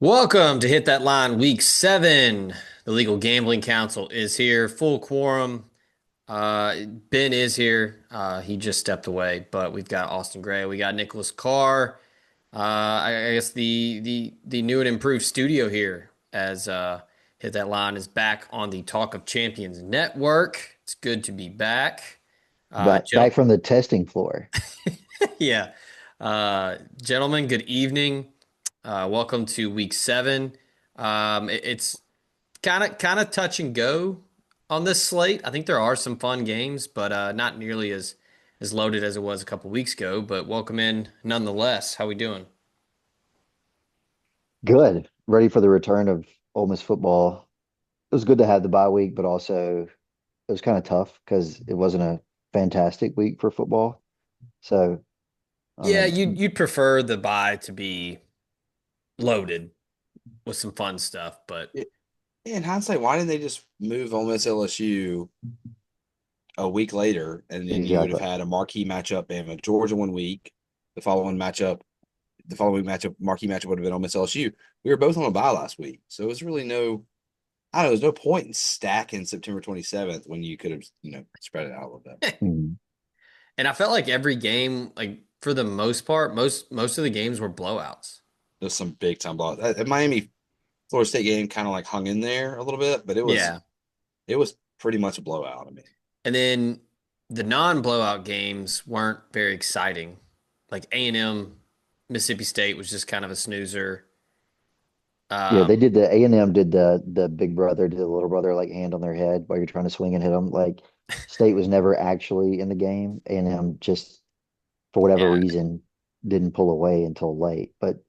Welcome to Hit That Line Week 7. The Legal Gambling Council is here, full quorum. Ben is here. He just stepped away, but we've got Austin Gray. We got Nicholas Carr. I guess the new and improved studio here as Hit That Line is back on the Talk of Champions network. It's good to be back. Back from the testing floor. Yeah. Gentlemen, good evening. Welcome to week 7. It's kind of touch and go on this slate. I think there are some fun games, but not nearly as loaded as it was a couple weeks ago. But welcome in nonetheless. How we doing? Good. Ready for the return of Ole Miss football. It was good to have the bye week, but also it was kind of tough because it wasn't a fantastic week for football. So, I Yeah, don't you'd prefer the bye to be loaded with some fun stuff, but Yeah, in hindsight, why didn't they just move Ole Miss LSU a week later, and then you would have exactly. had a marquee matchup, Bama Georgia 1 week. The following matchup, marquee matchup would have been Ole Miss LSU. We were both on a bye last week, so it was really I don't know. There's no point in stacking September 27th when you could have spread it out a little bit. Mhm. and I felt like every game, like for the most part, most of the games were blowouts. There's some big time blowout. That Miami Florida State game kind of like hung in there a little bit, but Yeah. it was pretty much a blowout. I mean, And then the non-blowout games weren't very exciting. Like A&M, Mississippi State was just kind of a snoozer. Yeah, they Um, did the A&M did the big brother, did the little brother like hand on their head while you're trying to swing and hit them. Like State was never actually in the game. A&M just for whatever yeah, reason didn't pull away until late. But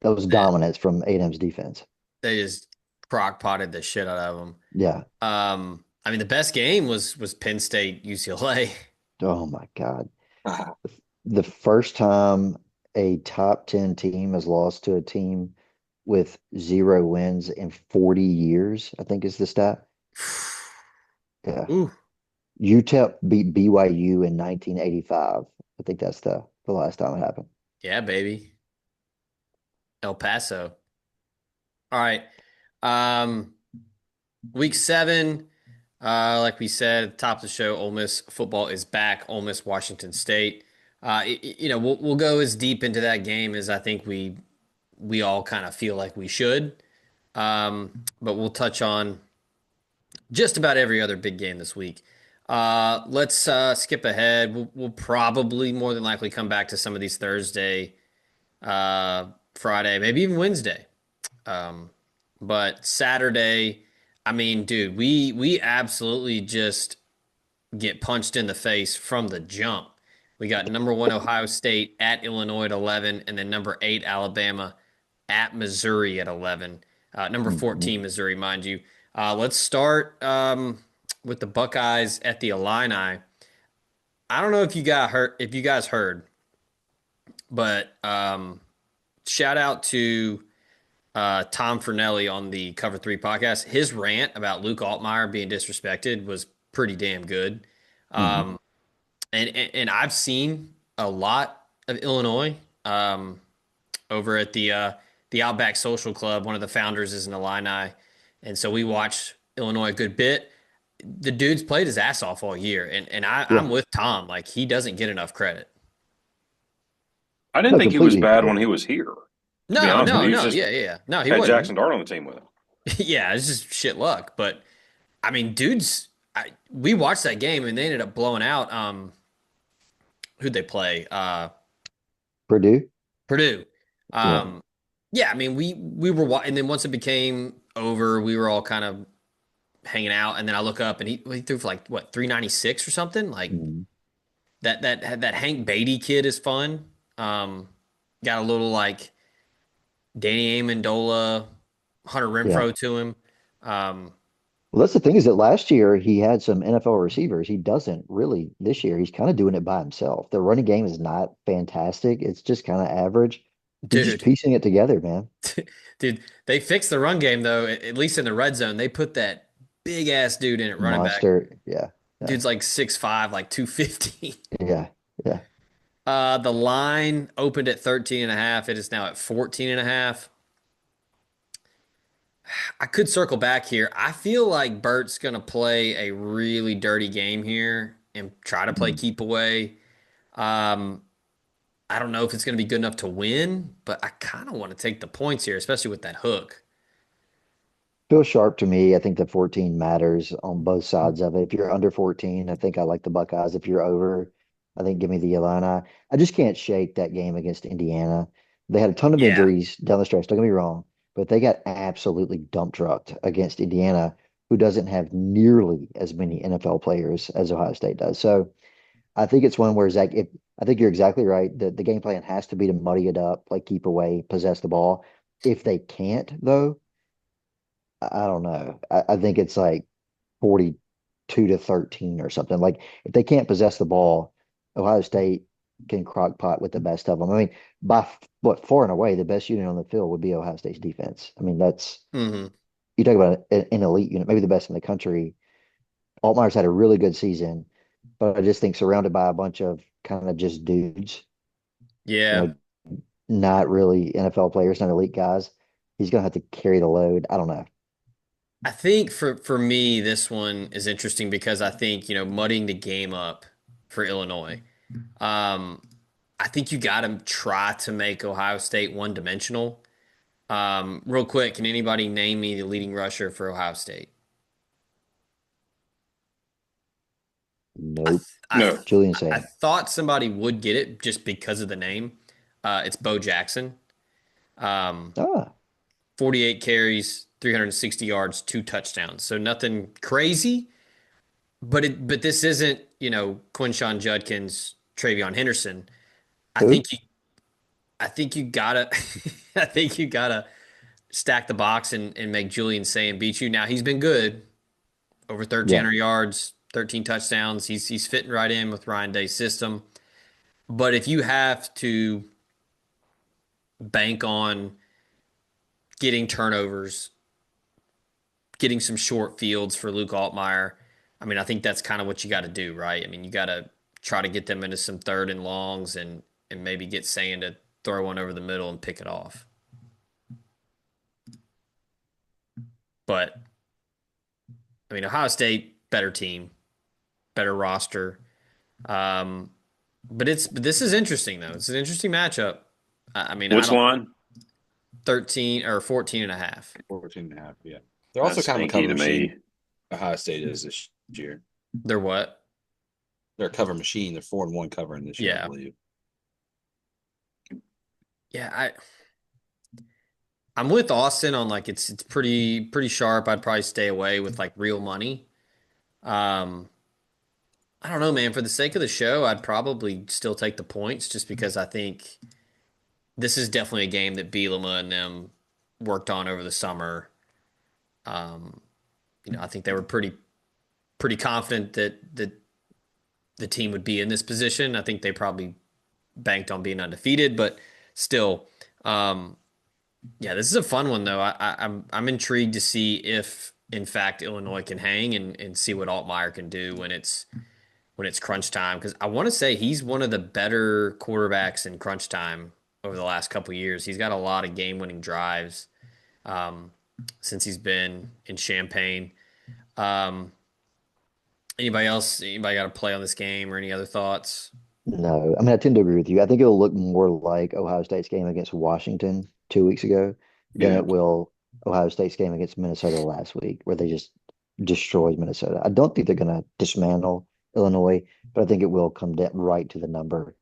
that was they, dominance from A&M's defense. they just crock potted the shit out of them. Yeah. I mean, the best game was Penn State UCLA. Oh my God. The first time a top 10 team has lost to a team with zero wins in 40 years, I think is the stat. Yeah. Ooh, UTEP beat BYU in 1985. I think that's the last time it happened. yeah, baby, El Paso. All right, um, week 7. Like we said at the top of the show, Ole Miss football is back. Ole Miss Washington State. We'll go as deep into that game as I think we all kind of feel like we should. But we'll touch on just about every other big game this week. Let's skip ahead. We'll probably more than likely come back to some of these Thursday, Friday, maybe even Wednesday. Um, but Saturday, I mean, dude, we absolutely just get punched in the face from the jump. We got number 1 Ohio State at Illinois at 11, and then number 8 Alabama at Missouri at 11. Number Mhm. 14 Missouri, mind you. Let's start with the Buckeyes at the Illini. I don't know if you guys heard, but shout out to Tom Fernelli on the Cover Three podcast. His rant about Luke Altmaier being disrespected was pretty damn good. Mhm. Um, and I've seen a lot of Illinois over at the Outback Social Club. One of the founders is an Illini, and so we watched Illinois a good bit. The dude's played his ass off all year, and Yeah. I'm with Tom. Like he doesn't get enough credit. I didn't No, think he was completely bad agree. when he was here. To be No, honest with no, you, he's no, just yeah, yeah, no, he had wasn't. Jackson Dart on the team with him. Yeah, it's just shit luck. But I mean, we watched that game and they ended up blowing out. Who'd they play? Purdue. Purdue. Yeah. Um, yeah, I mean, we were, and then once it became over, we were all kind of hanging out, and then I look up and he threw for like what 396 or something. Like Mhm. that Hank Beatty kid is fun. Got a little like Danny Amendola, Hunter Yeah. Renfro to him. Um, Well, that's the thing is that last year he had some NFL receivers. He doesn't really this year. He's kind of doing it by himself. The running game is not fantastic. It's just kind of average. He's just dude, piecing it together, man. dude, they fixed the run game though. At least in the red zone, they put that big ass dude in at running back. Monster. Yeah. Yeah. Dude's like 6'5", like 250. Yeah. Yeah. The line opened at 13 and a half. It is now at 14 and a half. I could circle back here. I feel like Bert's going to play a really dirty game here and try to play keep away. Um, I don't know if it's going to be good enough to win, but I kind of want to take the points here, especially with that hook. Feels sharp to me. I think the 14 matters on both sides of it. If you're under 14, I think I like the Buckeyes. If you're over, I think give me the Illini. I just can't shake that game against Indiana. They had a ton of Yeah. injuries down the stretch, don't get me wrong, but they got absolutely dump trucked against Indiana, who doesn't have nearly as many NFL players as Ohio State does. So I think it's one where Zach, I think you're exactly right. The game plan has to be to muddy it up, like keep away, possess the ball. If they can't, though, I don't know. I think it's like 42-13 or something. Like if they can't possess the ball, Ohio State can crock pot with the best of them. I mean, what far and away the best unit on the field would be Ohio State's defense. I mean, that's Hmm. you talk about an elite unit, maybe the best in the country. Altmaier's had a really good season, but I just think surrounded by a bunch of kind of just dudes, you Yeah. know, not really NFL players, not elite guys. He's gonna have to carry the load. I don't know. I think for me, this one is interesting because I think, muddying the game up for Illinois. Um, I think you got to try to make Ohio State one dimensional. Real quick, can anybody name me the leading rusher for Ohio State? I th Nope. I th No. Julian I Sayin. thought somebody would get it just because of the name. It's Bo Jackson. Um, Ah, 48 carries, 360 yards, two touchdowns. So nothing crazy, but this isn't, Quinshawn Judkins, Travion Henderson. I who? think you I think you gotta I think you gotta stack the box and make Julian Sayin beat you. Now he's been good, over Yeah. 1,300 yards, 13 touchdowns. He's fitting right in with Ryan Day's system. But if you have to bank on getting turnovers, getting some short fields for Luke Altmaier, I mean, I think that's kind of what you got to do, right? I mean, you got to try to get them into some third and longs and maybe get Sayin to throw one over the middle and pick it off. But I mean, Ohio State better team, better roster. Um, but this is interesting though. It's an interesting matchup. I mean, I Which don't line? 13 or 14 and a half. 14 and a half. Yeah. They're also That's kind of a stinky cover to machine. me. Ohio State is this year. They're what? They're a cover machine. They're 4-1 covering this year, I Yeah. believe. Yeah, I'm with Austin on like it's pretty sharp. I'd probably stay away with like real money. Um, I don't know, man. For the sake of the show, I'd probably still take the points just because I think this is definitely a game that Bielema and them worked on over the summer. Um, I think they were pretty confident that the team would be in this position. I think they probably banked on being undefeated, but still, um, yeah, this is a fun one though. I'm intrigued to see if in fact Illinois can hang and see what Altmaier can do when it's crunch time because I want to say he's one of the better quarterbacks in crunch time over the last couple of years. He's got a lot of game-winning drives um, since he's been in Champaign. Um, Anybody else? Anybody got to play on this game or any other thoughts? No, I mean, I tend to agree with you. I think it'll look more like Ohio State's game against Washington 2 weeks ago than Yeah. it will Ohio State's game against Minnesota last week, where they just destroyed Minnesota. I don't think they're going to dismantle Illinois, but I think it will come down right to the number.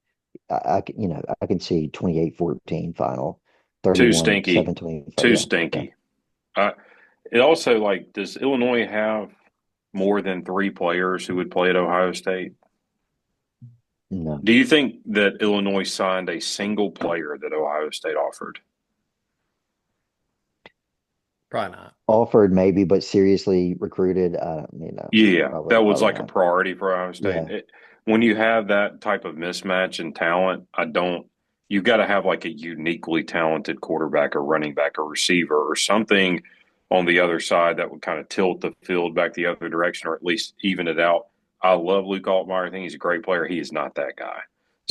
I can see 28-14 final, Too 31 stinky. 7-25. Too Yeah, yeah. stinky. It also like, does Illinois have more than three players who would play at Ohio State? No. Do you think that Illinois signed a single player that Ohio State offered? Probably not. Offered maybe, but seriously recruited, Yeah, that was probably like a not. priority for Ohio State. Yeah. When you have that type of mismatch in talent, you got to have like a uniquely talented quarterback or running back or receiver or something on the other side that would kind of tilt the field back the other direction or at least even it out. I love Luke Altmaier. I think he's a great player. He is not that guy.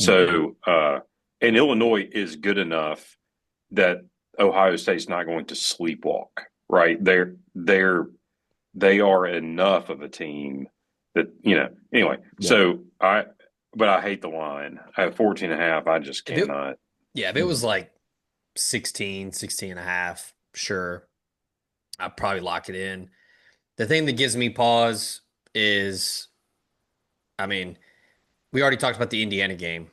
Mm-mm. So, and Illinois is good enough that Ohio State's not going to sleepwalk, right? They are enough of a team that, anyway. Yeah. But I hate the line. I have 14.5. I just If it, cannot. yeah, if it was like 16 and a half, sure, I'd probably lock it in. The thing that gives me pause is, I mean, we already talked about the Indiana game.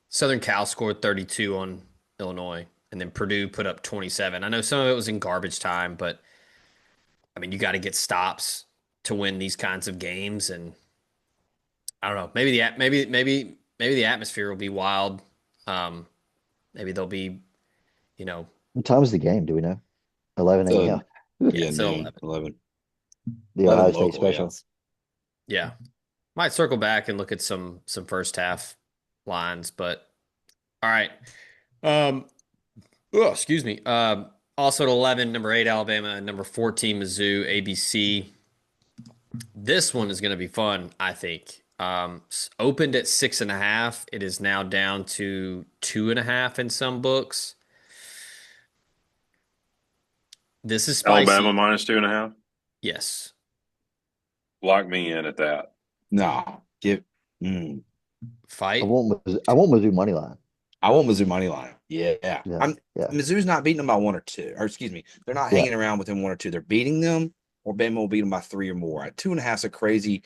Southern Cal scored 32 on Illinois, and then Purdue put up 27. I know some of it was in garbage time, but I mean, you got to get stops to win these kinds of games, and I don't know. Maybe the atmosphere will be wild. Um, maybe they'll be, you know, What time is the game? Do we know? 11 So a.m. yeah, yeah, it's at noon, 11. 11. The 11 Ohio State local, yeah. special. Yeah, might circle back and look at some first half lines, but all right. Um, oh, excuse me. Also at 11, number 8 Alabama, and number 14 Mizzou, ABC. This one is going to be fun, I think. Opened at 6.5. It is now down to 2.5 in some books. This is Alabama spicy. minus 2.5. Yes. Lock me in at that. No, mm, Fight. I want Mizzou money line. I want Mizzou money line. Yeah. Yeah, yeah, Mizzou's not beating them by one or two, or excuse me, they're not yeah, hanging around within one or two. They're beating them, or Bama will beat them by three or more. At 2.5 is a crazy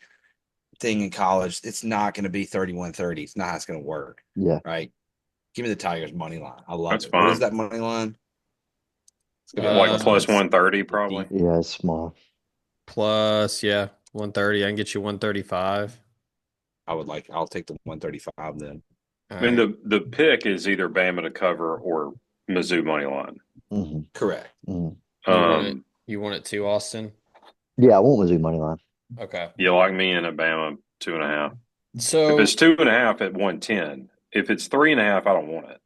thing in college. It's not going to be 31-30. It's not how it's going to work. yeah. Right. Give me the Tigers money line. I love That's it. What is fine. that money line? It's gonna be like Like Uh, plus plus 130, 50. probably. Yeah, it's small. Plus, yeah, 130. I can get you 135. I'll take the 135 then. All I mean, right. the pick is either Bama to cover or Mizzou money line. Hmm. Correct. Hmm. You want it? Um, You want it too, Austin? Yeah, I want Mizzou money line. Okay. you like me in at Bama 2.5. If So it's 2.5 at 110, if it's 3.5, I don't want it.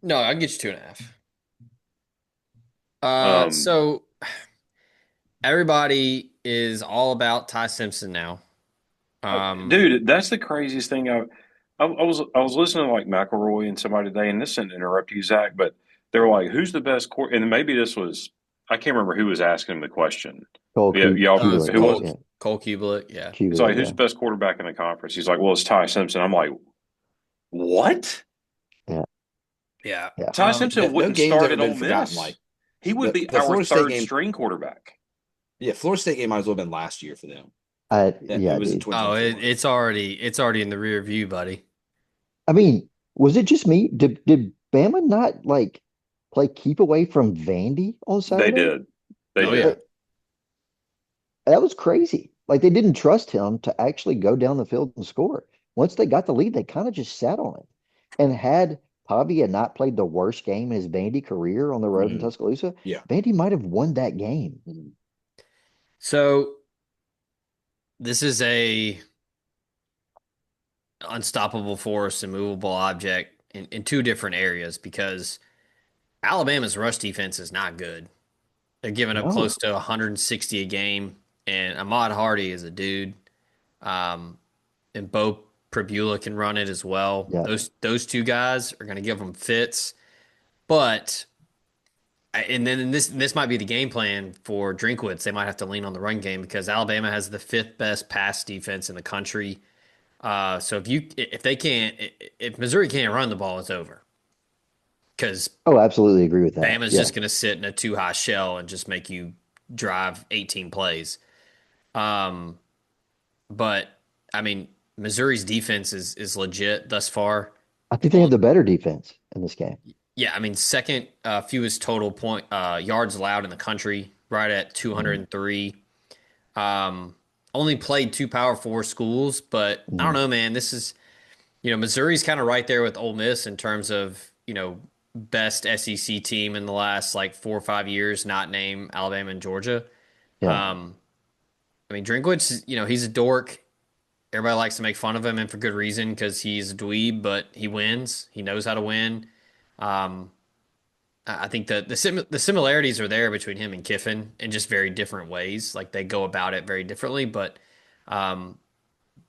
no, I can get you 2.5. Um, So everybody is all about Ty Simpson now. Um, Dude, that's the craziest thing. I was listening to like McElroy and somebody today, and this isn't to interrupt you, Zach, but they were like, "Who's the best court?" And maybe this was, I can't remember who was asking him the question. Yeah, y'all, it's Kubelik. who was? Cole Yeah, Cole Kubelik. Yeah. He's Kubelik. like, "Who's Yeah, the best quarterback in the conference?" He's like, "Well, it's Ty Simpson." I'm like, "What? yeah, Yeah. yeah. Ty Simpson No wouldn't game's start ever at been Ole forgotten. Miss. Like He would be the our Florida State third game. string quarterback." Yeah, Florida State game might as well have been last year for them. It Yeah, was in dude. Oh, 2024. it's already in the rear view, buddy. I mean, was it just me? Did Bama not like play keep away from Vandy on They Saturday? did. They Oh yeah. did. Like, that was crazy. Like they didn't trust him to actually go down the field and score. Once they got the lead, they kind of just sat on it. And had Pavia not played the worst game in his Vandy career on the road in Mhm. Tuscaloosa, Yeah. Vandy might have won that game. Mhm. So this is a unstoppable force, immovable object in two different areas because Alabama's rush defense is not good. They're giving up No. close to 160 a game, and Ahmad Hardy is a dude. Um, and Bo Prabula can run it as well. Yeah. Those two guys are going to give them fits, but and then this might be the game plan for Drinkwitz. They might have to lean on the run game because Alabama has the fifth best pass defense in the country. So if they can't if Missouri can't run the ball, it's over because Oh, absolutely agree with that. Bama's Yeah. just going to sit in a too high shell and just make you drive 18 plays. Um, but I mean, Missouri's defense is legit thus far. I think they have the better defense in this game. Yeah, I mean, second fewest total point yards allowed in the country, right at Mm, 203. Only played two Power Four schools, but I don't mm, know, man. This is Missouri's kind of right there with Ole Miss in terms of best SEC team in the last like 4 or 5 years, not name Alabama and Georgia. yeah. Um, I mean, Drinkwitz, he's a dork. Everybody likes to make fun of him, and for good reason because he's a dweeb, but he wins. He knows how to win. Um, I think the similarities are there between him and Kiffin in just very different ways. Like they go about it very differently, but um,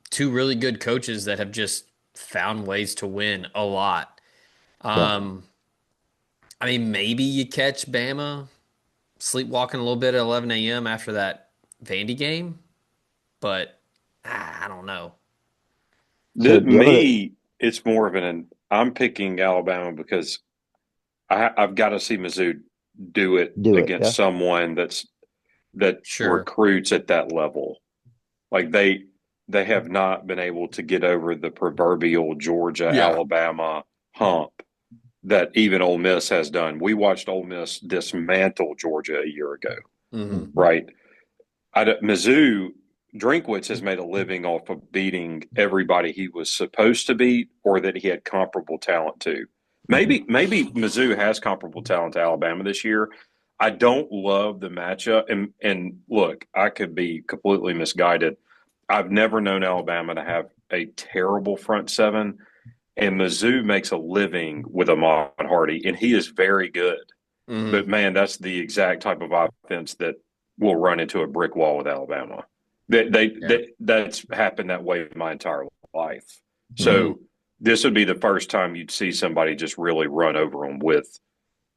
two really good coaches that have just found ways to win a lot. Yeah. Um, I mean, maybe you catch Bama sleepwalking a little bit at 11 a.m. after that Vandy game, but I don't know. So the other Me, it's more of I'm picking Alabama because I've got to see Mizzou do it do it, against yeah. someone that Sure. recruits at that level. Like they have not been able to get over the proverbial Georgia Yeah. Alabama hump that even Ole Miss has done. We watched Ole Miss dismantle Georgia a year ago, Hmm. Mhm. right? Mizzou Drinkwitz has made a living off of beating everybody he was supposed to beat or that he had comparable talent to. Maybe Mizzou has comparable talent to Alabama this year. I don't love the matchup, and look, I could be completely misguided. I've never known Alabama to have a terrible front seven, and Mizzou makes a living with Ahmad Hardy, and he is very good. But Hmm. man, that's the exact type of offense that will run into a brick wall with Alabama. Yeah. That's happened that way my entire life. Hmm. So this would be the first time you'd see somebody just really run over them with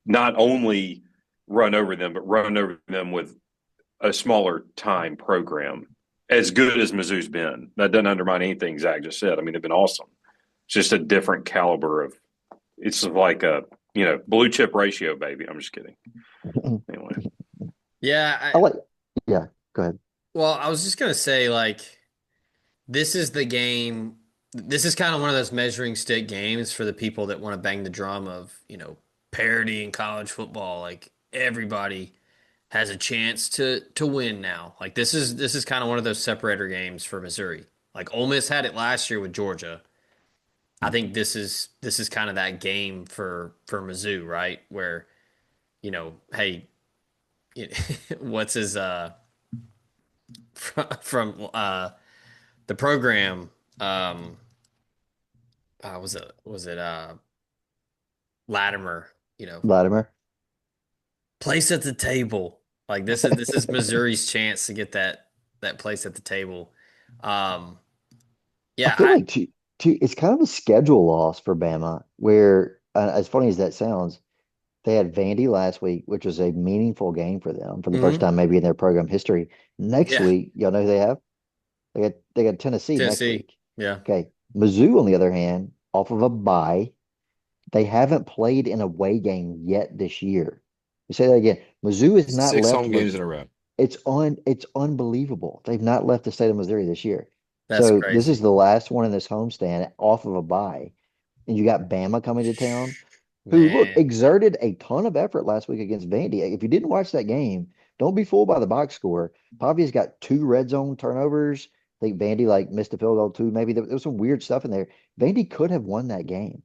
not only run over them, but run over them with a smaller time program. As good as Mizzou's been, that doesn't undermine anything Zach just said. I mean, they've been awesome. It's just a different caliber of. It's like a blue chip ratio, baby. I'm just kidding. Anyway, Yeah. I like, yeah, go ahead. Well, I was just gonna say, like, this is the game. This is kind of one of those measuring stick games for the people that want to bang the drum of, parity in college football. Like everybody has a chance to win now. Like this is kind of one of those separator games for Missouri. Like Ole Miss had it last year with Georgia. I think this is kind of that game for Mizzou, right? Where, hey, what's his from the program was it Latimer, Latimer. place at the table. Like this is Missouri's chance to get that place at the table. Um I yeah, feel like it's kind of a schedule loss for Bama, where as funny as that sounds, they had Vandy last week, which was a meaningful game for them for the first mhm. time maybe in their program history. Next Yeah, week, y'all know who they have? They got Tennessee next Tennessee. week. Yeah. Okay. Mizzou, on the other hand, off of a bye, they haven't played an away game yet this year. You say that again. Mizzou is not Six left. home games in a row. It's unbelievable. They've not left the state of Missouri this year. That's So this is crazy. the last one in this homestand off of a bye. And you got Bama coming to town, who look Man. exerted a ton of effort last week against Vandy. If you didn't watch that game, don't be fooled by the box score. Pavia's got two red zone turnovers. I think Vandy like missed a field goal too. Maybe there was some weird stuff in there. Vandy could have won that game.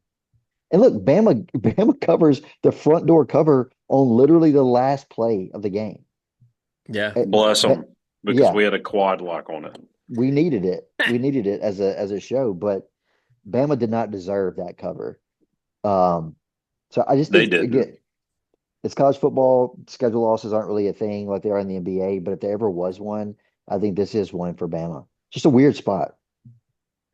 And look, Bama covers the front door cover on literally the last play of the game. Yeah. Eh, bless That, them because yeah, we had a quad lock on it. we needed it. We needed it as a show, but Bama did not deserve that cover. Um, so I just They think didn't. again, it's college football. Schedule losses aren't really a thing like they are in the NBA, but if there ever was one, I think this is one for Bama. Just a weird spot.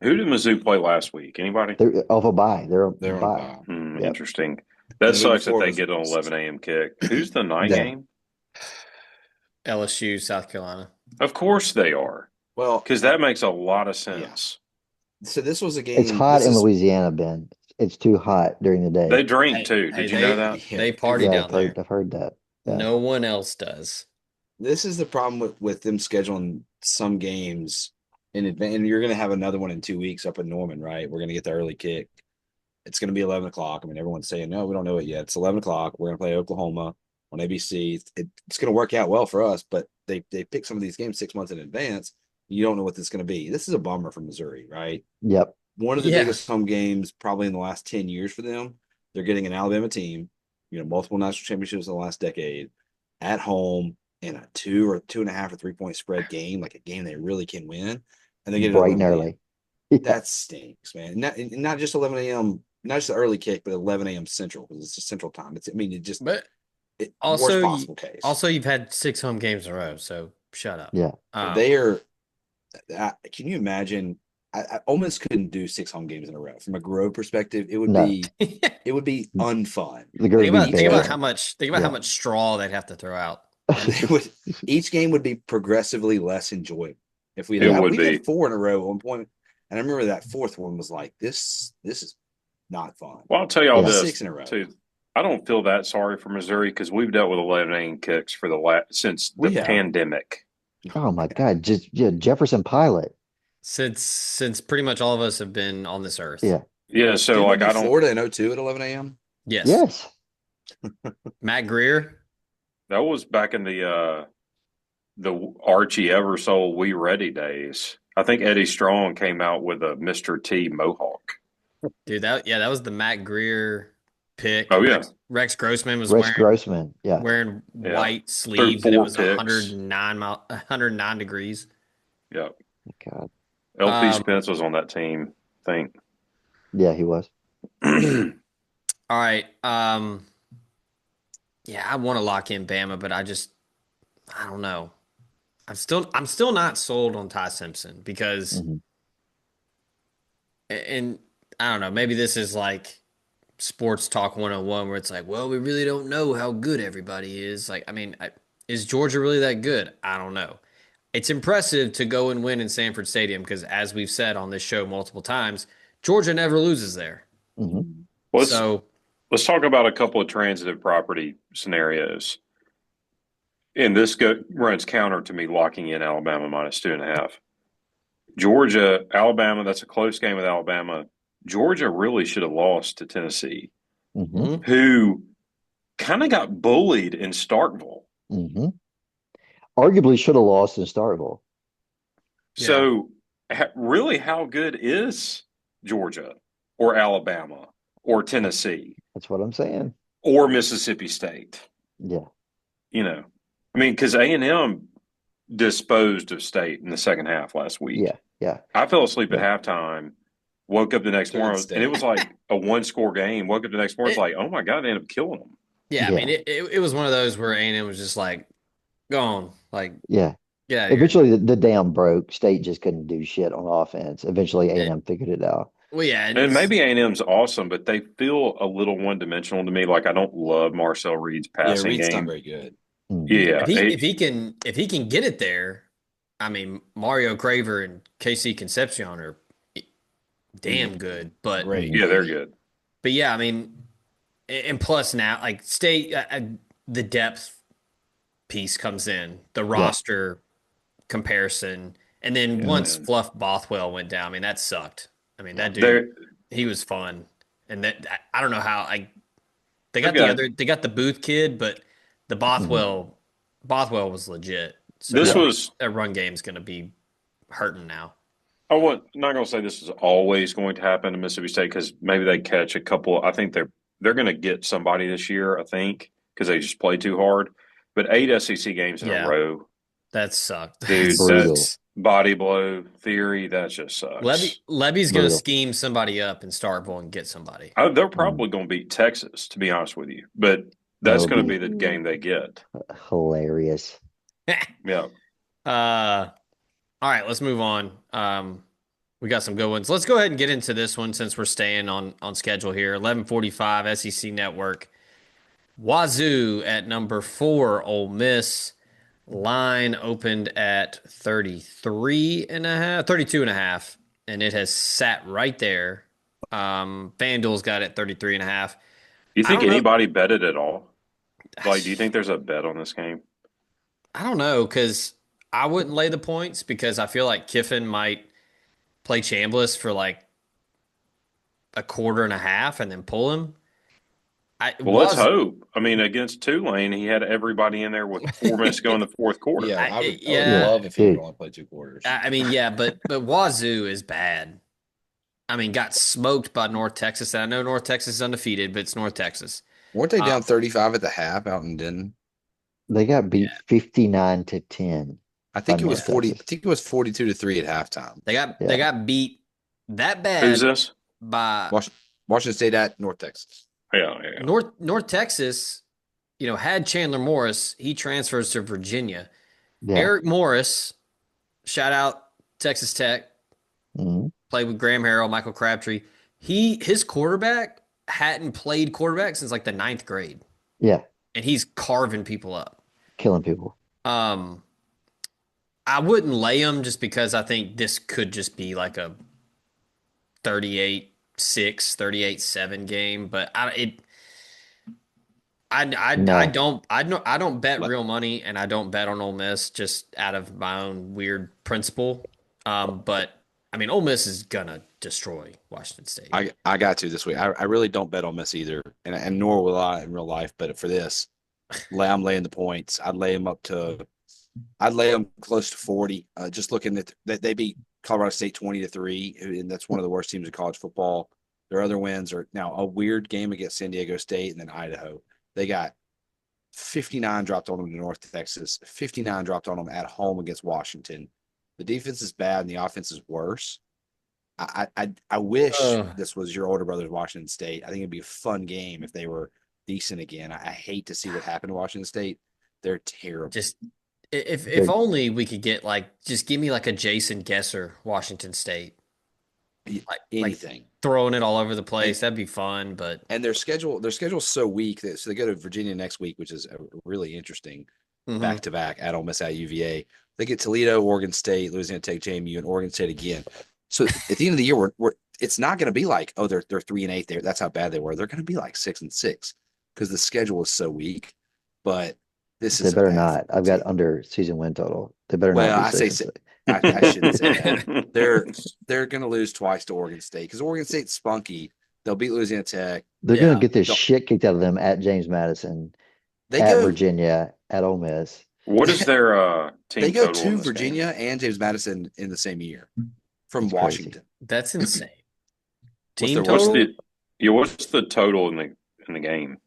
Who did Mizzou play last week? Anybody? They're off a bye. They're a They're on bye. bye. Yep. Interesting. And That the week sucks that before they was get an 11 a.m. kick. Who's the night Yeah. game? LSU, South Carolina. Of course they are, well, because that makes a lot of yeah. sense. So this was a It's game. hot This in is Louisiana, Ben. It's too hot during the They day. drink Hey, too. hey, Did you know they that? yeah. they party Yeah, down there. I've heard that. Yeah. No one else does. This is the problem with them scheduling some games in advance. And you're going to have another one in 2 weeks up in Norman, right? We're going to get the early kick. It's going to be 11 o'clock. I mean, everyone's saying, no, we don't know it yet. It's 11 o'clock. We're going to play Oklahoma on ABC. It's going to work out well for us, but they pick some of these games 6 months in advance. You don't know what this is going to be. This is a bummer for Missouri, right? Yep. One of the Yeah. biggest home games probably in the last 10 years for them. They're getting an Alabama team, multiple national championships in the last decade at home in a 2 or 2.5 or 3 point spread game, like a game they really can win. And they get it at Bright and 11 a.m. early. Yeah. That stinks, man. Not just 11 a.m., not just the early kick, but 11 a.m. Central because it's a central time. But Worst also possible case. you've had 6 home games in a row, so shut up. Yeah. They are. Can you imagine? Ole Miss couldn't do 6 home games in a row. From a Grove perspective, it would No. be unfun. The girls Think be about Each think about bear. how much game. think about how Yeah. much straw they'd have to throw out. and they would each game would be progressively less enjoyable. If we It had would we be. had 4 in a row at one point, and I remember that fourth one was like this is not fun. Well, I'll tell you all Yeah. this 6 in a row. too. I don't feel that sorry for Missouri because we've dealt with 11 inning kicks for since the We have. pandemic. Oh my God. Just yeah, Jefferson Pilot. Since pretty much all of us have been on this earth. Yeah. Yeah, so Didn't we like beat I don't. Florida in 02 at 11 a.m.? Yes. Yes. Matt Greer. That was back in the Archie Eversole We Ready days. I think Eddie Strong came out with a Mr. T Mohawk. Dude, that was the Matt Greer pick. Oh yeah, Rex Grossman was Rex Grossman. Yeah. wearing Yeah. white sleeves and it 4 was picks. 109 degrees. Yeah. God. LP Spence was on that team, I think. Yeah, he was. All right. Yeah, I want to lock in Bama, but I don't know. I'm still not sold on Ty Simpson because Mhm. and I don't know, maybe this is like sports talk 101 where it's like, well, we really don't know how good everybody is. Like, I mean, is Georgia really that good? I don't know. It's impressive to go and win in Sanford Stadium because, as we've said on this show multiple times, Georgia never loses there. Mhm. So, Let's talk about a couple of transitive property scenarios. And this runs counter to me locking in Alabama -2.5. Georgia, Alabama, that's a close game with Alabama. Georgia really should have lost to Tennessee, Mhm. who kind of got bullied in Starkville. Mhm. Arguably should have lost in Starkville. So, really, how good is Georgia or Alabama or Tennessee That's what I'm saying. or Mississippi State? Yeah. You know, I mean, because A&M disposed of State in the second half last week. Yeah. Yeah. I fell asleep Yeah. at halftime, woke up the next Good morning, State. and it was like a 1-score game. Woke up the next morning, it's like, oh my God, they ended up killing them. yeah, I Yeah. mean, it was one of those where A&M was just like, gone. Like, Yeah. get out of here. Eventually the dam broke. State just couldn't do shit on offense. Eventually A&M figured it out. Well, yeah. And maybe A&M's awesome, but they feel a little one-dimensional to me. Like, I don't love Marcel Reed's Yeah, passing Reed's not game. very good. Yeah. if he can get it there, I mean, Mario Craver and KC Concepcion are damn good. But Great. Yeah, they're good. But yeah, I mean, and plus now, like State, the depth piece comes in, the roster comparison, and then Yeah, once man. Fluff Bothwell went down, I mean, that sucked. I mean, that dude, They're, he was fun, and that I don't know how they got Okay. they got the Booth kid, but the Mhm. Bothwell was legit. So this that, was that run game's going to be hurting now. not going to say this is always going to happen to Mississippi State because maybe they catch a couple. I think they're going to get somebody this year. I think because they just play too hard. But 8 SEC games in Yeah. a row, That sucked. dude. Brutal. That's body blow theory. That just sucks. Levy's going to Brutal. scheme somebody up in Starkville and get somebody. They're probably going to beat Texas, to be honest with you. But That that's would going to be be the game they get. hilarious. Yeah. All right, let's move on. We got some good ones. Let's go ahead and get into this one since we're staying on schedule here. 11:45 SEC Network. Wazoo at number 4, Ole Miss. Line opened at 32.5, and it has sat right there. FanDuel's got it 33.5. Do you I think don't know. anybody bet it at all? Like, do you think there's a bet on this game? I don't know because I wouldn't lay the points because I feel like Kiffin might play Chambliss for like a quarter and a half and then pull him. Well, let's hope. I mean, against Tulane, he had everybody in there with 4 minutes to go in the fourth quarter. Yeah, I would yeah. love if he would Dude. only play 2 quarters. I mean, yeah, but Wazoo is bad. I mean, got smoked by North Texas. And I know North Texas is undefeated, but it's North Texas. Weren't they down 35 at the half out in Denton? They got beat 59-10. I think by it was North 40. I Texas. think it was 42-3 at halftime. They got beat that bad Who's this? by Washington State at North Texas. Yeah. North Texas. Had Chandler Morris. He transfers to Virginia. Yeah. Eric Morris, shout out Texas Tech. Mhm. Played with Graham Harrell, Michael Crabtree. His quarterback hadn't played quarterback since like the 9th grade, Yeah. and he's carving people up. killing people. Um, I wouldn't lay them just because I think this could just be like a 38-6, 38-7 game, but No, I don't bet Let- real money and I don't bet on Ole Miss just out of my own weird principle. But I mean Ole Miss is gonna destroy Washington State. I got to this week. I really don't bet on Miss either, and nor will I in real life. But for this, I'm laying the points. I'd lay them close to 40. Just looking at that, they beat Colorado State 20-3, and that's one of the worst teams in college football. Their other wins are now a weird game against San Diego State and then Idaho. They got 59 dropped on them to North Texas, 59 dropped on them at home against Washington. The defense is bad and the offense is worse. I wish Ugh. this was your older brother's Washington State. I think it'd be a fun game if they were decent again. I hate to see what happened to Washington State. They're terrible. Just if they're only we could get like just give me like a Jason Gesser Washington State. Like Anything. throwing it all over the place. That'd be fun, but And their schedule's so weak that so they go to Virginia next week, which is really interesting. mhm. Back to back at Ole Miss at UVA. They get Toledo, Oregon State, Louisiana Tech, JMU, and Oregon State again. So at the end of the year, we're it's not going to be like, oh, they're 3-8 there. That's how bad they were. They're going to be like 6-6 because the schedule is so weak. But this they is a better bad not. I've team. got under season win total. They better not Well, be I say 6 and 6. I shouldn't say that. They're going to lose twice to Oregon State because Oregon State's spunky. They'll beat Louisiana Tech. They're Yeah. gonna get this Don't- shit kicked out of them at James Madison, They at go Virginia, at Ole Miss. What is their team they go total to in this game? Virginia and James Madison in the same year from It's crazy. Washington. That's insane. What's Team their- What's total? what's the total in the game?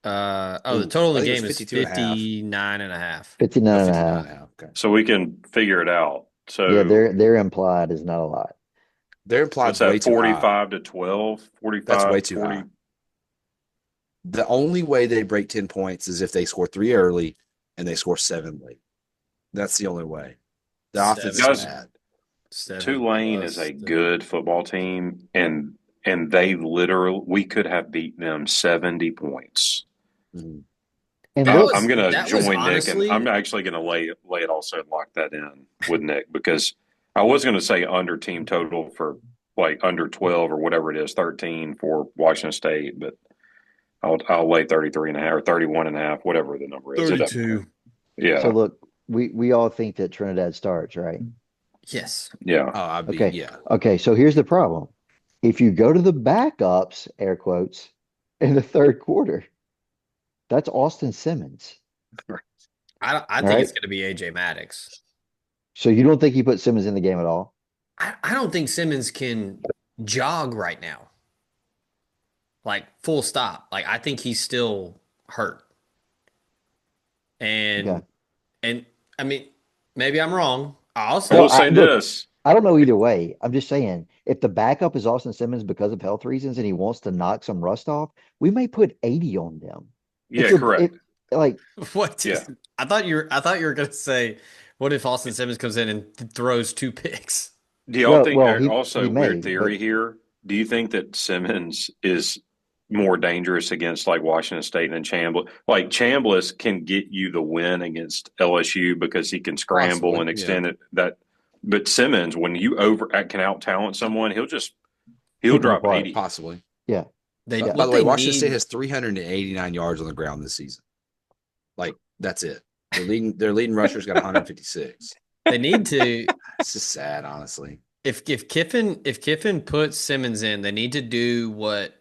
The Ooh, total I in the think it game was is 52.5. 59.5. 59 and a 59 half. and a half. Okay. So we can figure it out. So Yeah, their implied is not a lot. Their implied what's way that? too high. 45 to 12, 45. That's way too 40. high. The only way they break 10 points is if they score 3 early and they score 7 late. That's the only way. The Seven. offense Guys, is bad. 7 Tulane plus is a the- good football team, and they literally we could have beaten them 70 points. Mhm. And That look, was- I'm gonna that was join Nick, honestly- and I'm actually gonna lay it also and lock that in with Nick because I was gonna say under team total for like under 12 or whatever it is, 13 for Washington State, but I'll lay 33 and a half or 31 and a half, whatever the number is. It doesn't 32. matter. Yeah, so look, we all think that Trinidad starts, right? Yes. yeah. Oh, I'd be, Okay. yeah. Okay, so here's the problem. If you go to the backups, air quotes, in the third quarter, that's Austin Simmons. I All think it's right. going to be AJ Maddox. So you don't think he put Simmons in the game at all? I don't think Simmons can jog right now. Like full stop. Like I think he's still hurt. And Okay. and I mean, maybe I'm wrong. I I also will say look, this. I don't know either way. I'm just saying, if the backup is Austin Simmons because of health reasons and he wants to knock some rust off, we may put 80 on them. Yeah, It's correct. like what Yeah. I thought you were going to say what if Austin Simmons comes in and throws 2 picks? Do y'all think well, there's also he may, weird theory but here? Do you think that Simmons is more dangerous against like Washington State than Chambliss? Like Chambliss can get you the win against LSU because he can scramble Possibly, and extend it. But Simmons, when you can out talent someone, he'll Keep him drop apart. 80. Possibly. yeah. They By what the way, they Washington need- State has 389 yards on the ground this season. Like, that's it. Their leading rusher's got 156. they need to It's just sad, honestly. if Kiffin puts Simmons in, they need to do what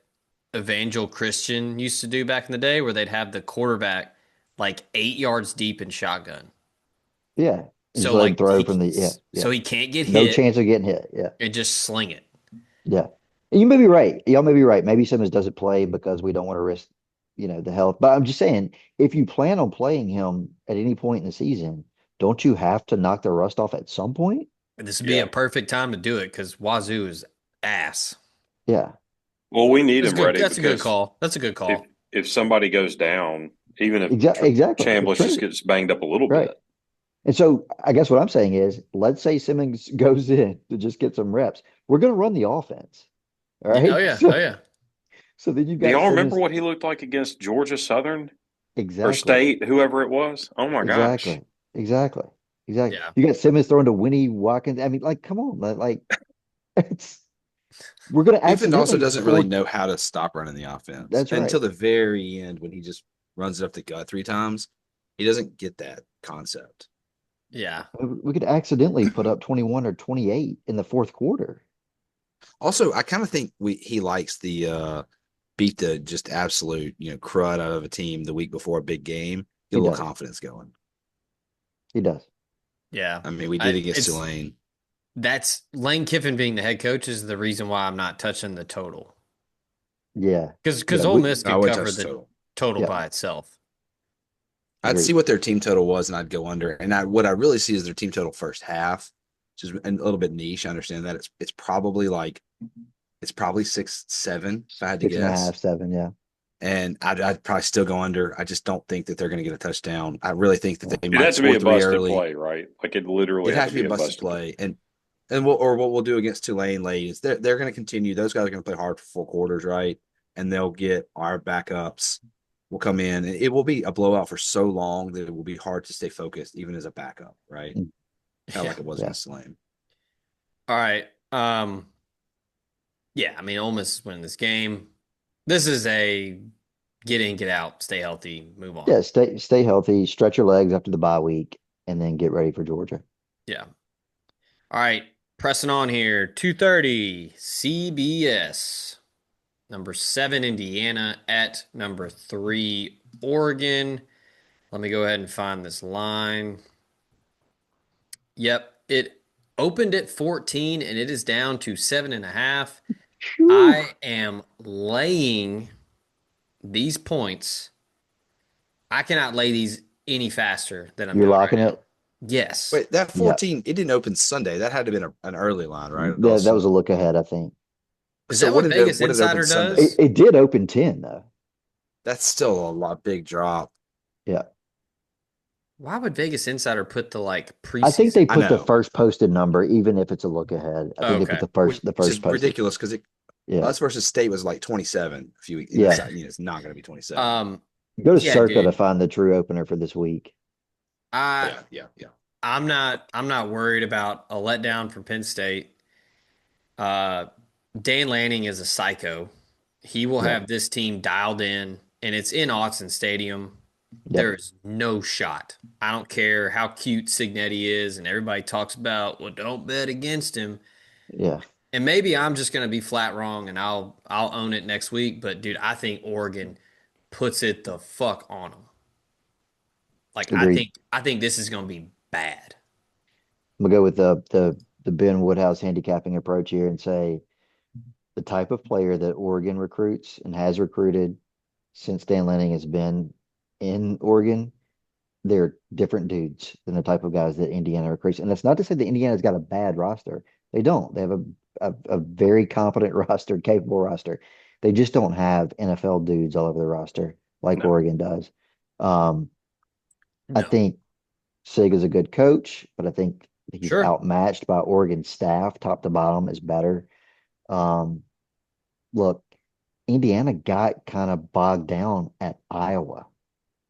Evangel Christian used to do back in the day, where they'd have the quarterback like 8 yards deep in shotgun. Yeah. And So just let him like throw from the so he can't get no hit chance of getting hit. Yeah. and just sling it. Yeah. And you may be right. Y'all may be right. Maybe Simmons doesn't play because we don't want to risk, the health. But I'm just saying, if you plan on playing him at any point in the season, don't you have to knock the rust off at some point? And this would be Yeah. a perfect time to do it because Wazoo is ass. Yeah. Well, we need That's him good. ready That's a good because call. That's a good call. if somebody goes down, even if Exactly. Chambliss just gets banged up a little Right. bit. And so I guess what I'm saying is, let's say Simmons goes in to just get some reps. We're going to run the offense. All right. Oh yeah. So, Oh yeah. so then you've Do got y'all remember Simmons- what he looked like against Georgia Southern? or Exactly. State, whoever it was. Oh my gosh. Exactly. Exactly. Exactly. Yeah. You got Simmons throwing to Winnie Watkins. I mean, like, come on, like it's we're gonna Defense also accidentally doesn't really score. know how to stop running the offense That's right. until the very end when he just runs it up the gut 3 times. He doesn't get that concept. Yeah. We could accidentally put up 21 or 28 in the fourth quarter. Also, I kind of think he likes the beat the just absolute crud out of a team the week before a big game. Get He a little does. confidence going. He does. Yeah. I mean, we did against It's Tulane. that's Lane Kiffin being the head coach is the reason why I'm not touching the total. Yeah. Because Yeah. Ole Miss I could would cover touch the the total. total Yeah. by itself. I'd see Agreed. what their team total was, and I'd go under. And what I really see is their team total first half, which is a little bit niche. I understand that it's probably 6-7 if I had to Six and a guess. half, seven. Yeah. And I'd probably still go under. I just don't think that they're going to get a touchdown. I really think that Yeah. they It'd might have to be score a three busted early. play, right? Like it literally It'd had have to to be be a a busted busted play. play, and what we'll do against Tulane late is they're going to continue. Those guys are going to play hard for 4 quarters, right? And they'll get our backups. Will come in, and it will be a blowout for so long that it will be hard to stay focused, even as a backup, right? Mm. Kind of Yeah. like it was Yeah. against Tulane. All right. Yeah, I mean, Ole Miss is winning this game. This is a get in, get out, stay healthy, move on. Yeah. Stay healthy, stretch your legs after the bye week, and then get ready for Georgia. Yeah. All right. Pressing on here. 2:30 CBS. Number 7 Indiana at number 3 Oregon. Let me go ahead and find this line. Yep, it opened at 14 and it is down to 7.5. Whew. I am laying these points. I cannot lay these any faster than I'm You're doing right locking now. it? Yes. Wait, that Yeah. 14, it didn't open Sunday. That had to have been an early line, right, Yeah, that was Dawson? a look ahead, I think. Is So that what Vegas what did it open Insider Sunday? does? It did open 10 though. That's still a lot big drop. Yeah. Why would Vegas Insider put the like I think preseason? they I put the know, first posted number, even if it's a look ahead. I think they put Okay. which the is first posted. ridiculous because Yeah. us versus State was like 27 a few weeks, and Yeah. it's not going to be 27. Um, Go to yeah, Circa to dude. find the true opener for this week. I Yeah. I'm not worried about a letdown from Penn State. Uh, Dan Lanning is a psycho. He will Yeah. have this team dialed in, and it's in Autzen Stadium. There Yep. is no shot. I don't care how cute Signetti is, and everybody talks about, well, don't bet against him. Yeah. And maybe I'm just going to be flat wrong, and I'll own it next week. But dude, I think Oregon puts it the fuck on them. Like Agreed. I think this is going to be bad. I'm gonna go with the Ben Woodhouse handicapping approach here and say the type of player that Oregon recruits and has recruited since Dan Lanning has been in Oregon, they're different dudes than the type of guys that Indiana recruits. And that's not to say that Indiana's got a bad roster. They don't. They have a very competent roster, capable roster. They just don't have NFL dudes all over the roster like No. Oregon does. Um, I No, think Sig is a good coach, but I think he's sure, outmatched by Oregon staff, top to bottom is better. Um, look, Indiana got kind of bogged down at Iowa.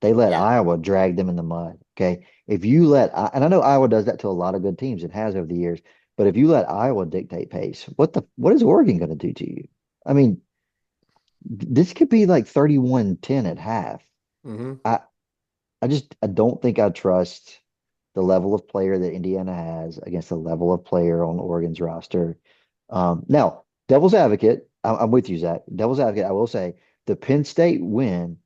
They let yeah, Iowa drag them in the mud. Okay. If you let, and I know Iowa does that to a lot of good teams, it has over the years, but if you let Iowa dictate pace, what is Oregon going to do to you? I mean, this could be like 31-10 at half. hmm I, I don't think I trust the level of player that Indiana has against the level of player on Oregon's roster. Now, devil's advocate, I'm with you, Zach. Devil's advocate, I will say the Penn State win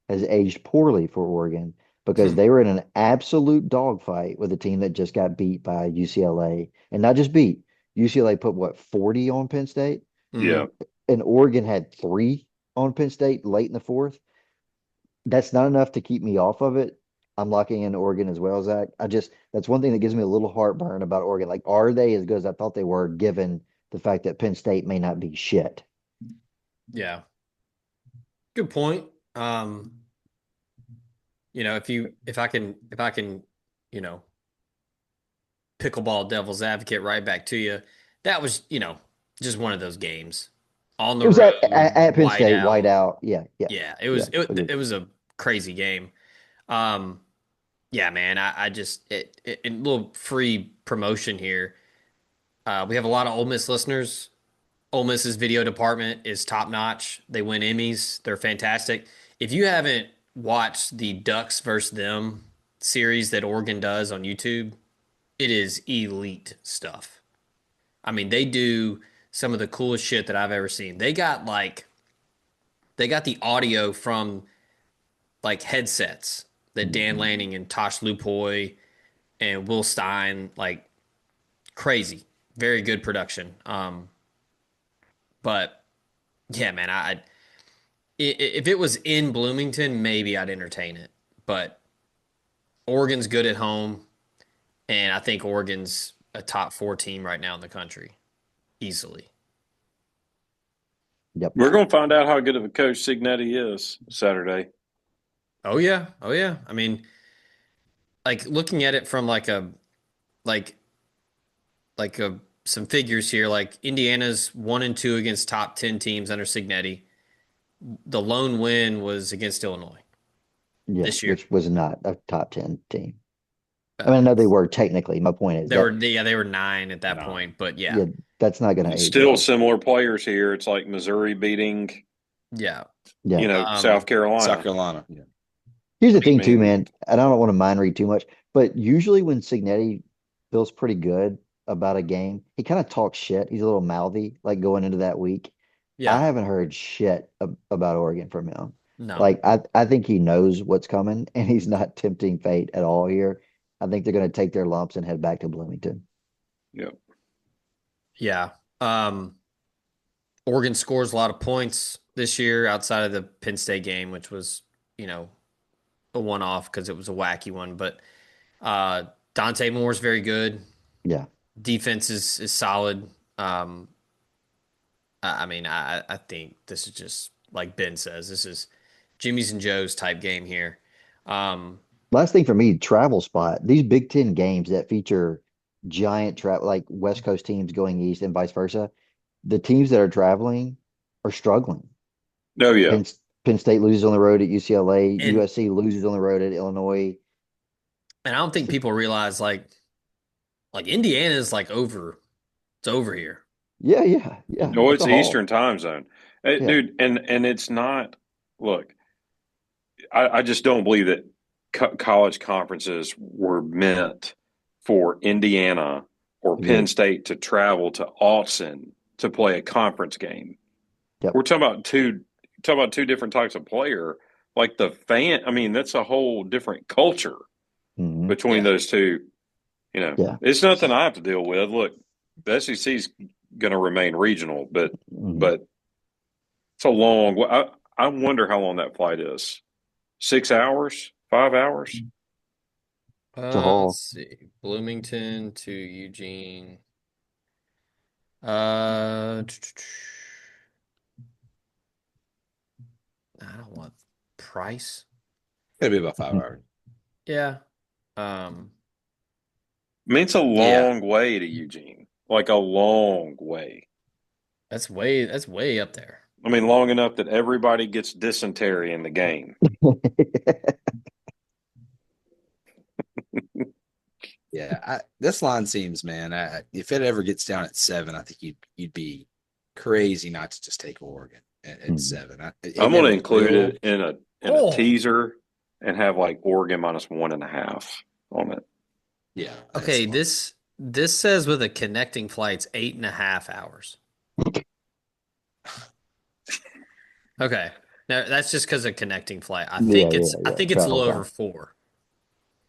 has aged poorly for Oregon because they were in an absolute dogfight with a team that just got beat by UCLA, and not just beat. UCLA put what 40 on Penn State, hmm Yeah. and Oregon had three on Penn State late in the fourth. That's not enough to keep me off of it. I'm locking in Oregon as well, Zach. That's one thing that gives me a little heartburn about Oregon. Like, are they as good as I thought they were, given the fact that Penn State may not be shit? yeah. Good point. If I can, you know, pickleball devil's advocate right back to you. That was, just one of those games on It the was road, at Penn white State, white out. out. Yeah, yeah, Yeah, yeah. it Agreed. was a crazy game. Um, yeah, man, I just a little free promotion here. We have a lot of Ole Miss listeners. Ole Miss's video department is top notch. They win Emmys. They're fantastic. If you haven't watched the Ducks versus them series that Oregon does on YouTube, it is elite stuff. I mean, they do some of the coolest shit that I've ever seen. They got the audio from like headsets that Dan Mhm. Lanning and Tosh Lupoy and Will Stein, like crazy. Very good production. But yeah, man, if it was in Bloomington, maybe I'd entertain it. But Oregon's good at home, and I think Oregon's a top four team right now in the country, easily. Yep. We're going to find out how good of a coach Signetti is Saturday. Oh yeah, oh yeah. I mean, like looking at it from like like a some figures here, like Indiana's 1-2 against top 10 teams under Signetti. The lone win was against Illinois Yeah, this year. which was not a top 10 team. I mean, I Uh, know they were technically. My point is that, they were 9 at that No. point, but yeah, yeah, that's not going to age Still well. similar players here. It's like Missouri beating, yeah. Yeah. South South Carolina. Carolina. Yeah. Here's the I thing, too, mean, man. And I don't want to mind read too much, but usually when Signetti feels pretty good about a game, he kind of talks shit. He's a little mouthy, like going into that week. I Yeah. haven't heard shit about Oregon from him. No. Like, I think he knows what's coming, and he's not tempting fate at all here. I think they're going to take their lumps and head back to Bloomington. yeah. Yeah. Um, Oregon scores a lot of points this year outside of the Penn State game, which was, you know, a one off because it was a wacky one. But Dante Moore's very good. Yeah. Defense is solid. Um, I mean, I think this is just like Ben says, this is Jimmy's and Joe's type game here. Um, Last thing for me, travel spot. These Big Ten games that feature giant travel, like West Coast teams going east and vice versa, the teams that are traveling are struggling. Oh, yeah. Penn State loses on the road at UCLA, and USC loses on the road at Illinois. and I don't think people realize like Indiana is like over. It's over here. Yeah, yeah, yeah. No, It's a it's haul. Eastern time zone. Yeah. Dude, and it's not, look, I just don't believe that college conferences were meant for Indiana or Penn Agreed. State to travel to Austin to play a conference game. Yep. We're talking about two different types of player. Like the fan, I mean, that's a whole different culture Hmm. between Yeah. those two. Yeah. It's nothing I have to deal with. Look, the SEC's going to remain regional, Hmm. but it's a long. I wonder how long that flight is. 6 hours, 5 hours. It's a Let's haul. see. Bloomington to Eugene. Uh, I don't want price. It'll be about 5 hours. Yeah. Um, I mean, it's a yeah. long way to Eugene, like a long way. That's way up there. I mean, long enough that everybody gets dysentery in the game. Yeah, this line seems, man. If it ever gets down at 7, I think you'd be crazy not to just take Oregon at Hmm. 7. It I'm going to never include will. it in a Oh, teaser and have like Oregon -1.5 on it. Yeah, that's okay. the line. This says with a connecting flight's 8.5 hours. Okay. Now that's just because of connecting flight. Yeah, yeah, I yeah. think it's a Travel little over time. 4.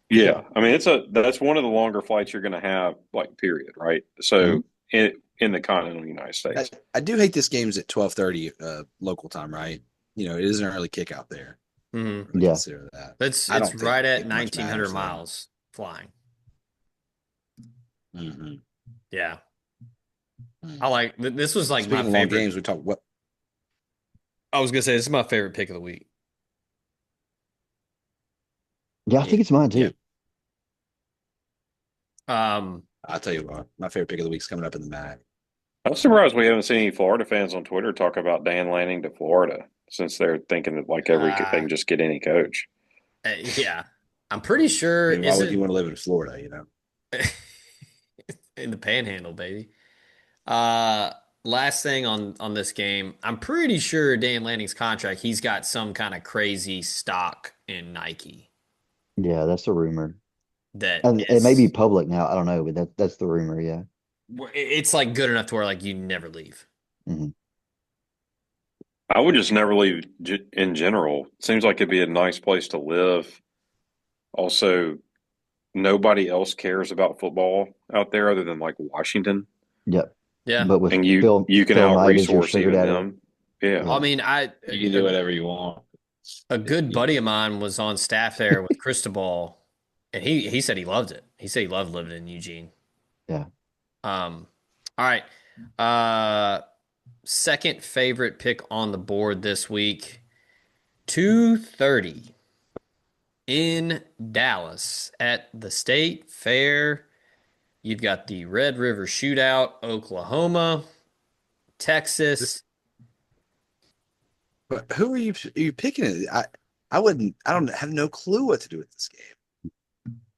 Yeah. Yeah, I mean, that's one of the longer flights you're going to have, like period, right? Mhm. So in the continental United States. I do hate this game's at 12:30 local time, right? It is an early kick out there. Mm-hmm. Really Yeah. consider that. I It's don't think right at it much 1,900 matters though. miles flying. Hmm. Yeah. This was like my Speaking of long favorite. games, we talk what I was gonna say this is my favorite pick of the week. Yeah, I yeah, think it's mine yeah. too. Um, I'll tell you what, my favorite pick of the week is coming up in the MAC. I'm surprised we haven't seen any Florida fans on Twitter talk about Dan Lanning to Florida. since they're thinking that like they Uh, can just get any coach. yeah. I'm pretty I sure mean, why would you isn't want to live in Florida, you know? in the panhandle, baby. Uh last thing on this game, I'm pretty sure Dan Lanning's contract, he's got some kind of crazy stock in Nike Yeah, that's a rumor. that And it may be is public now. I don't know, but that's the rumor. Yeah. it's like good enough to where like you never leave. Hmm. I would just never leave in general. Seems like it'd be a nice place to live. Also, nobody else cares about football out there other than like Washington, Yep. Yeah. But with and you can Phil out Knight as your resource sugar even daddy. them. Yeah. I Yeah. mean, You can do whatever you want. a good buddy of mine was on staff there with Cristobal, and he said he loved it. He said he loved living in Eugene. Yeah. All right. Uh, second favorite pick on the board this week, 2:30 in Dallas at the State Fair. You've got the Red River Shootout, Oklahoma, Texas. But who are you picking? I wouldn't. I don't have no clue what to do with this game.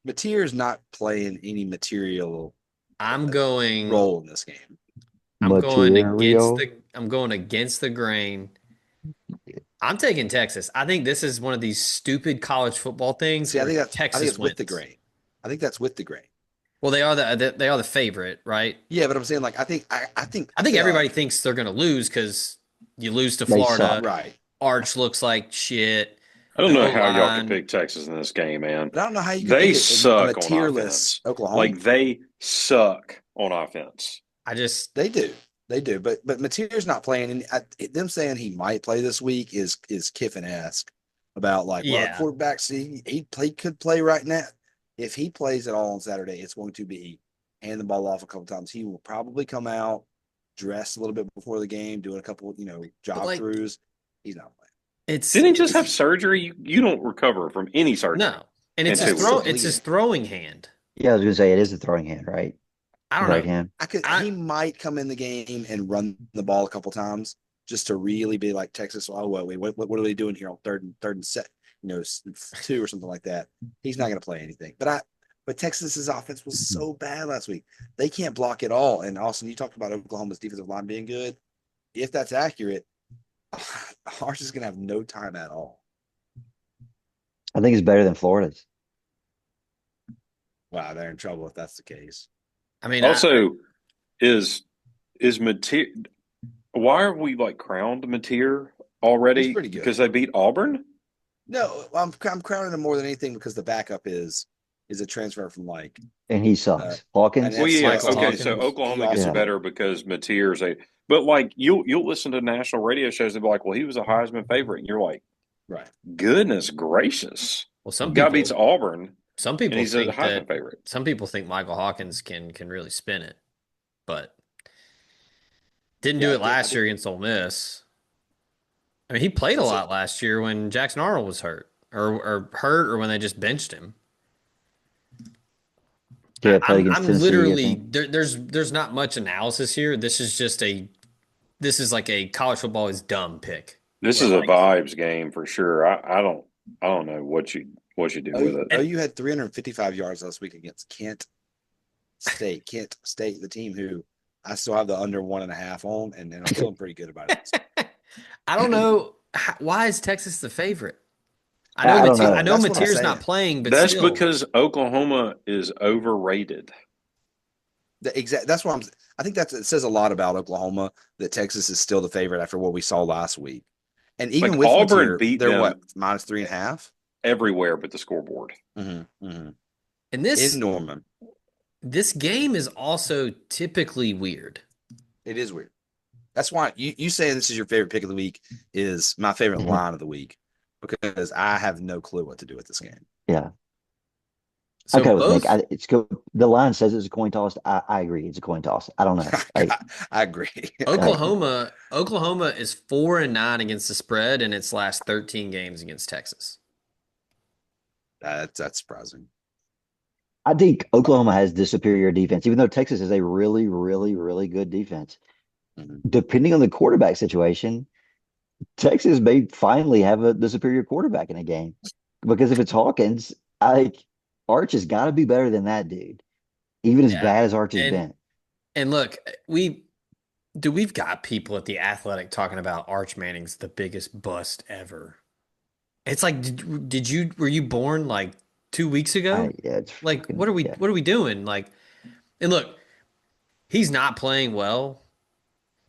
Mateer's not playing any material I'm going role in this game. Material. I'm going against the grain. I'm taking Texas. I think this is one of these stupid college football things See, where I think Texas it's with the wins. grain. I think that's with the grain. Well, they are the favorite, right? Yeah, but I'm saying like I think everybody thinks they're going to lose because you lose to They Florida. suck. right. Arch looks like shit. I don't The know O how y'all can line. pick Texas in this game, man. But I don't know how you could They pick a suck on materialist offense. Oklahoma. Like they suck on offense. I just They do. They do. But Mateer's not playing. And them saying he might play this week is Kiffin-esque about like, well, yeah. quarterback, see, could play right now. If he plays at all on Saturday, it's going to be hand the ball off a couple times. He will probably come out dressed a little bit before the game, doing a couple, job like throughs. He's not playing. it's Didn't he just have surgery? You don't recover from any surgery no, and in 2 weeks. it's his throwing hand. Yeah, I was gonna say it is a throwing hand, right? I don't Right know. hand. He might come in the game and run the ball a couple times just to really be like Texas. Oh, well, wait, what are they doing here on third and set, 2 or something like that. He's not going to play anything. But Texas's offense was so bad last week. They can't block at all. And Austin, you talked about Oklahoma's defensive line being good. If that's accurate, Arch is going to have no time at all. I think it's better than Florida's. Wow, they're in trouble if that's the case. I mean, Also, is Mateer? Why are we like crowned Mateer already? He's pretty good. Because they beat Auburn. No, I'm crowning him more than anything because the backup is a transfer from like And he sucks. Hawkins. and Well, yeah, Michael okay. Hawkins. So Oklahoma He gets also- better because Mateer's a. But like you'll listen to national radio shows. They'll be like, "Well, he was a Heisman favorite," and you're like, right. "Goodness gracious!" well, some Guy people beats Auburn, some and people he's a think Heisman that favorite. some people think Michael Hawkins can really spin it, but didn't do Yeah, it last year against Ole Miss. I mean, he played a lot last year when Jackson Arnold was hurt, or when they just benched him. Yeah, played against I'm Tennessee, I literally think. there's not much analysis here. This is like a college football is dumb pick. This is a vibes game for sure. I don't know what you do with it. You had 355 yards last week against Kent State. Kent State, the team who I still have the under 1.5 on, and I'm feeling pretty good about it. I don't know why is Texas the favorite. I don't know. I know That's what I'm Mateer's saying. not playing, but That's still. because Oklahoma is overrated. That's what I think it says a lot about Oklahoma that Texas is still the favorite after what we saw last week. And even Like with Auburn Mateer, beat they're them what, -3.5? everywhere but the scoreboard. Mm-hmm, mm-hmm. And this In Norman. this game is also typically weird. It is weird. That's why you saying this is your favorite pick of the week is my favorite Mhm. line of the week because I have no clue what to do with this game. Yeah. So Okay, both Nick. It's go. The line says it's a coin toss. I agree. It's a coin toss. I don't know. Like, I agree. Oklahoma is 4-9 against the spread in its last 13 games against Texas. That's surprising. I think Oklahoma has the superior defense, even though Texas is a really, really, really good defense. Mhm. Depending on the quarterback situation, Texas may finally have the superior quarterback in a game because if it's Hawkins, I Arch has got to be better than that dude, even as Yeah. bad as Arch has And been. and look, we've got people at the Athletic talking about Arch Manning's the biggest bust ever. It's like, were you born like 2 weeks ago? Yeah, it's Like, fucking yeah. what are we doing? Like, and look, he's not playing well,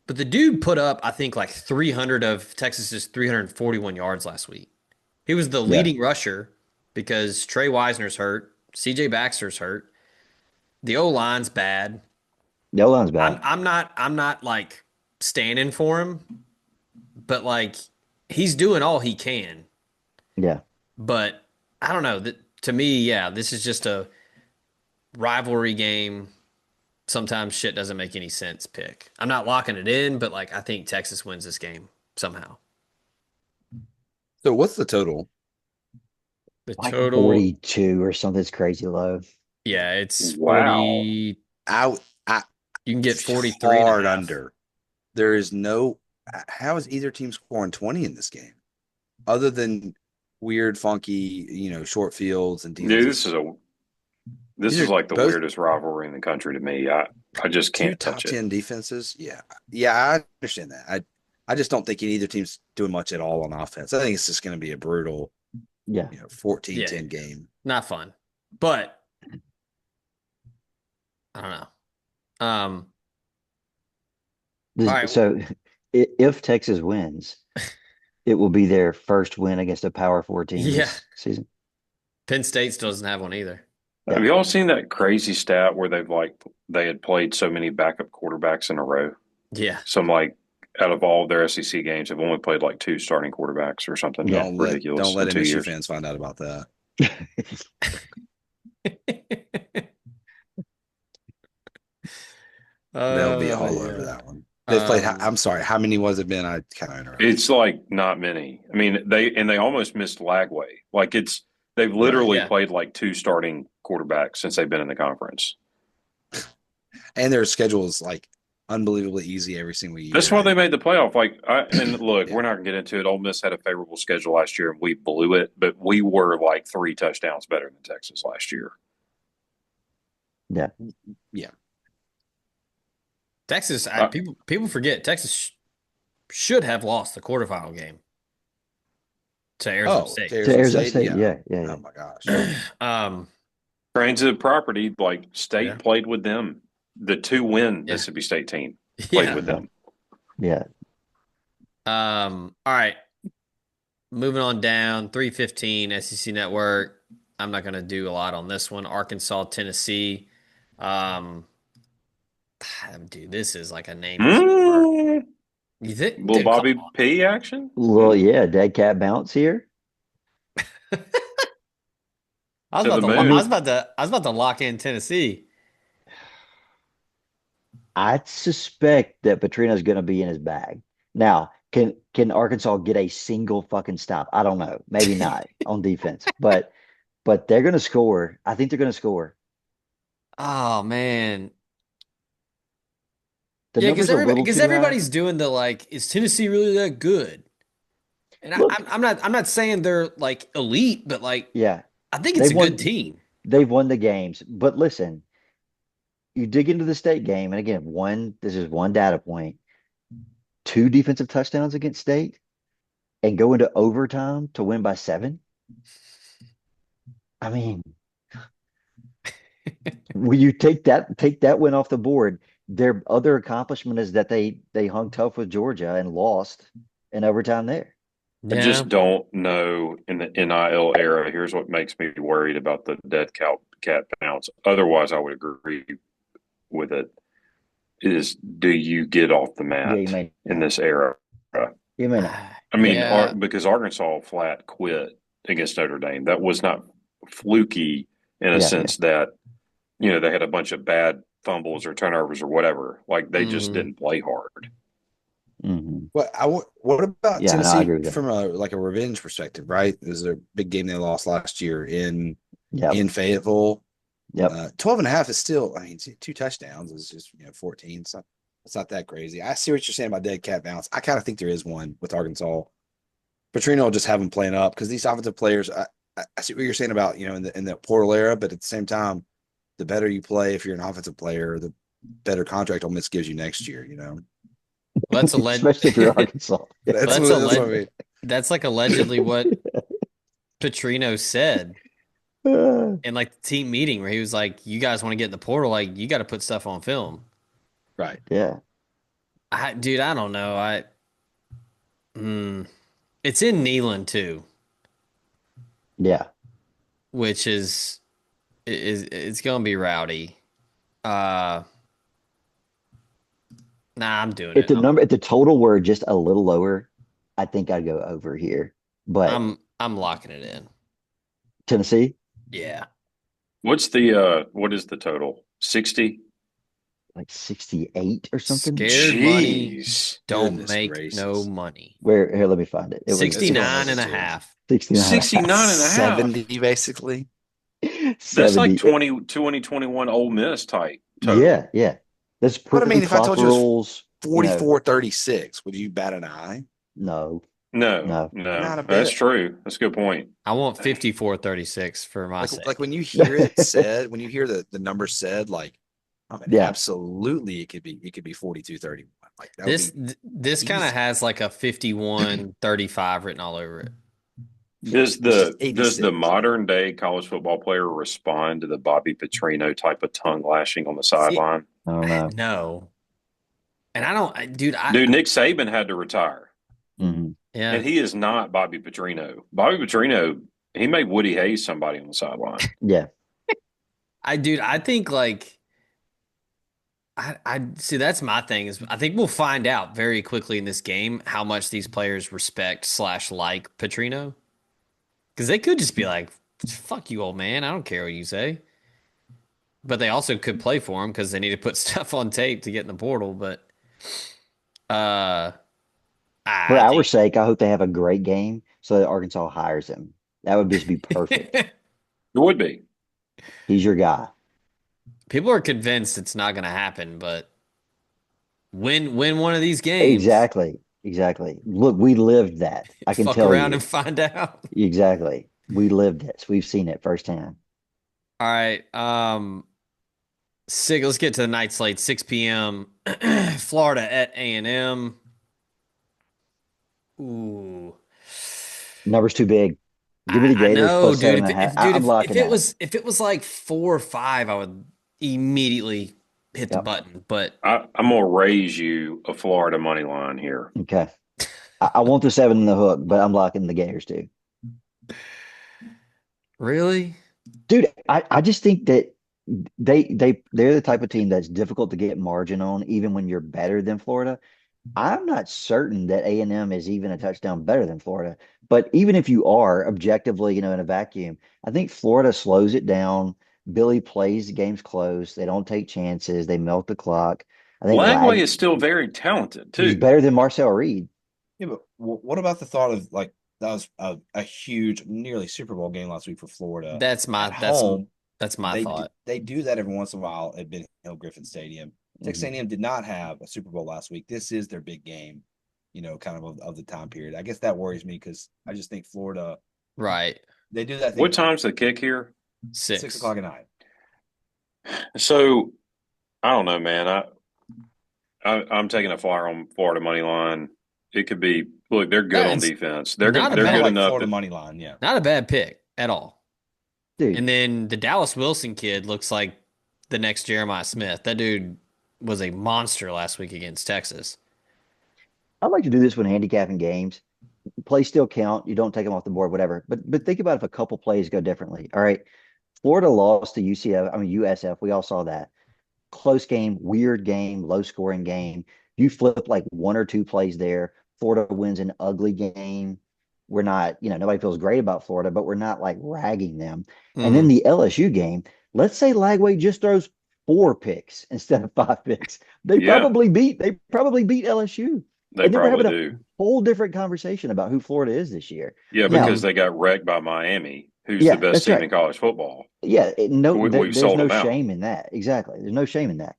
but the dude put up, I think, like 300 of Texas's 341 yards last week. He was the Yeah, leading rusher because Trey Wisner's hurt, CJ Baxter's hurt, the O line's bad. the O-line's bad. I'm not like standing for him, but like he's doing all he can. Yeah. But I don't know. To me, yeah, this is just a rivalry game. Sometimes shit doesn't make any sense. Pick. I'm not locking it in, but like I think Texas wins this game somehow. So what's the total? The Like total, 42 or something's crazy low. yeah, it's Wow. 40. I I You can get 43 and a hard half. under. There is no. How is either team scoring 20 in this game, other than weird, funky, short fields and Dude, defenses? this These is are like the both weirdest rivalry in the country to me. I just two can't touch top it. 10 defenses. Yeah, yeah, I understand that. I just don't think either team's doing much at all on offense. I think it's just going to be a brutal, Yeah. 14-10 Yeah, game. not fun. But I don't know. All right. So if Texas wins, it will be their first win against a Power Four team Yeah. this season. Penn State still doesn't have one either. Yeah. Have y'all seen that crazy stat where they had played so many backup quarterbacks in a row? Yeah. Some like out of all of their SEC games, have only played like two starting quarterbacks or something Yeah. Don't ridiculous let in two MSU years. fans find out about that. They'll be all over Yeah. that one. They've played. Um, I'm sorry. How many was it been? I kind of interrupted. It's like not many. I mean, they almost missed Lagway. Like they've Right. literally yeah. played like two starting quarterbacks since they've been in the conference. And their schedule is like unbelievably easy every single That's year. why they made the playoff. And look, Yeah. we're not going to get into it. Ole Miss had a favorable schedule last year, and we blew it. But we were like 3 touchdowns better than Texas last year. Yeah. Yeah. Texas, Uh, people forget Texas should have lost the quarterfinal game to Arizona Oh, State. to To Arizona Arizona State. State. Yeah. Yeah. Yeah. Yeah. Oh my gosh. um, Transit property, like yeah. State played with them. The 2-win Yeah. Mississippi State team played Yeah. with them. Yeah. All right. Moving on down, 315 SEC Network. I'm not going to do a lot on this one. Arkansas, Tennessee. Um, dude, this is like a name of sport. Mm, You think, little dude, come Bobby on. P action. Well, yeah, dead cat bounce here. To the I moon. mean, I was about to lock in Tennessee. I suspect that Petrino's going to be in his bag. Now, can Arkansas get a single fucking stop? I don't know. Maybe not on defense, but they're going to score. I think they're going to score. Oh man. The Yeah, number's a little because too high. everybody's doing the like, is Tennessee really that good? And Look, I'm not saying they're like elite, but like yeah, I think it's they've a good won. team. They've won the games. But listen, you dig into the state game, and again, this is one data point. Two defensive touchdowns against state, and go into overtime to win by 7. I mean, when you take that win off the board, their other accomplishment is that they hung tough with Georgia and lost in overtime there. I Yeah. just don't know in the NIL era. Here's what makes me worried about the dead cat bounce. Otherwise, I would agree with it. Is do you get off the Yeah, you mat may in not. this era? You may not. I Yeah. mean, Yeah. because Arkansas flat quit against Notre Dame. That was not fluky in a Yeah, yeah. sense that they had a bunch of bad fumbles or turnovers or whatever. Like they just Mhm. didn't play hard. Hmm. What about Yeah, no, I agree Tennessee with that. from a revenge perspective? Right, this is a big game they lost last year Yep. in Fayetteville. Yep. 12 and a half is still. I mean, two touchdowns is just 14. So It's not that crazy. I see what you're saying about dead cat bounce. I kind of think there is one with Arkansas. Petrino will just have them playing up because these offensive players. I see what you're saying about in the portal era, but at the same time, the better you play, if you're an offensive player, the better contract Ole Miss gives you next year. That's Especially if you're Arkansas. That's what I mean. That's like allegedly what Petrino said in like the team meeting where he was like, "You guys want to get in the portal? Like, you got to put stuff on film." Right. Yeah. Dude, I don't know. It's in Neyland too, Yeah. which is it's gonna be rowdy. Uh, nah, I'm doing If it. if the total were just a little lower, I think I'd go over here. But I'm locking it in. Tennessee, Yeah. What is the total? 60? like 68 or something. Scared money Jeez. don't Goodness make no gracious. money. Where here, let me find it. It was It's going 69 over and a too. half. 69 and a 69 and a half. 70 basically. half. That's like 70. 2021 Ole Miss type total. Yeah, yeah. That's But I pretty mean, if I clock told you it's rules, 44-36, would you bat an eye? no, No, no. no, Not a that's bit. true. That's a good point. I want 54-36 for my Like sake. when you hear it said, when you hear the number said, like, I mean, Yeah. absolutely, it could be 42-31. Like that would This be this kind of easy. has like a 51-35 written all over it. Does It's just the 86. modern day college football player respond to the Bobby Petrino type of tongue lashing on the See, sideline? I don't know. no. And I don't, dude, Dude, Nick Saban had to retire, Mhm. yeah. and he is not Bobby Petrino. Bobby Petrino, he made Woody Hayes somebody on the sideline. Yeah. I think like I see that's my thing is I think we'll find out very quickly in this game how much these players respect slash like Petrino. Because they could just be like, fuck you, old man. I don't care what you say. But they also could play for him because they need to put stuff on tape to get in the portal. But uh For I our think sake, I hope they have a great game so that Arkansas hires him. That would just be perfect. It would be. He's your guy. people are convinced it's not gonna happen, but win one of these games, Exactly. Exactly. Look, we lived that. I can fuck tell around you. and find out. Exactly. We lived this. We've seen it firsthand. All right. Let's get to the night slate. 6 p.m. Florida at A&M. Ooh. Number's too big. Give me I, the I Gators know, plus dude. seven and a half. Dude, I'm if locking it that. was like 4 or 5, I would immediately hit the Yep. button. But I'm going to raise you a Florida money line here. Okay. I want the seven in the hook, but I'm locking the Gators too. really, Dude, I just think that they're the type of team that's difficult to get margin on, even when you're better than Florida. I'm not certain that A&M is even a touchdown better than Florida. But even if you are objectively, in a vacuum, I think Florida slows it down. Billy plays the games close. They don't take chances. They melt the clock. I think Lagway is still very talented, he's too. better than Marcel Reed. Yeah, but what about the thought of like that was a huge, nearly Super Bowl game last week for Florida that's my at home? that's my thought. They do that every once in a while at Ben Hill Griffin Stadium. Texas Mhm. A&M did not have a Super Bowl last week. This is their big game, kind of the time period. I guess that worries me because I just think Florida Right. they do that thing What time's the kick here? 6 o'clock at night. So, I don't know, man. I'm taking a flyer on Florida money line. It could be. Look, they're good on That's defense. not a They're Kind bad of good like enough. Florida money line, yeah. not a bad pick at all. Dude, And then the Dallas Wilson kid looks like the next Jeremiah Smith. That dude was a monster last week against Texas. I like to do this when handicapping games. Plays still count. You don't take them off the board, whatever. But think about if a couple plays go differently. All right. Florida lost to USF. We all saw that. Close game, weird game, low scoring game. You flip like one or two plays there. Florida wins an ugly game. We're not, nobody feels great about Florida, but we're not like ragging them. And then Mhm. the LSU game, let's say Lagway just throws 4 picks instead of 5 picks. Yeah, They probably beat LSU. they And then we're probably having a do. whole different conversation about who Florida is this year. Yeah, because Now, they got wrecked by Miami, who's the yeah, best that's team right. in college football. Yeah, We've there's sold no them out. shame in that. Exactly. There's no shame in that.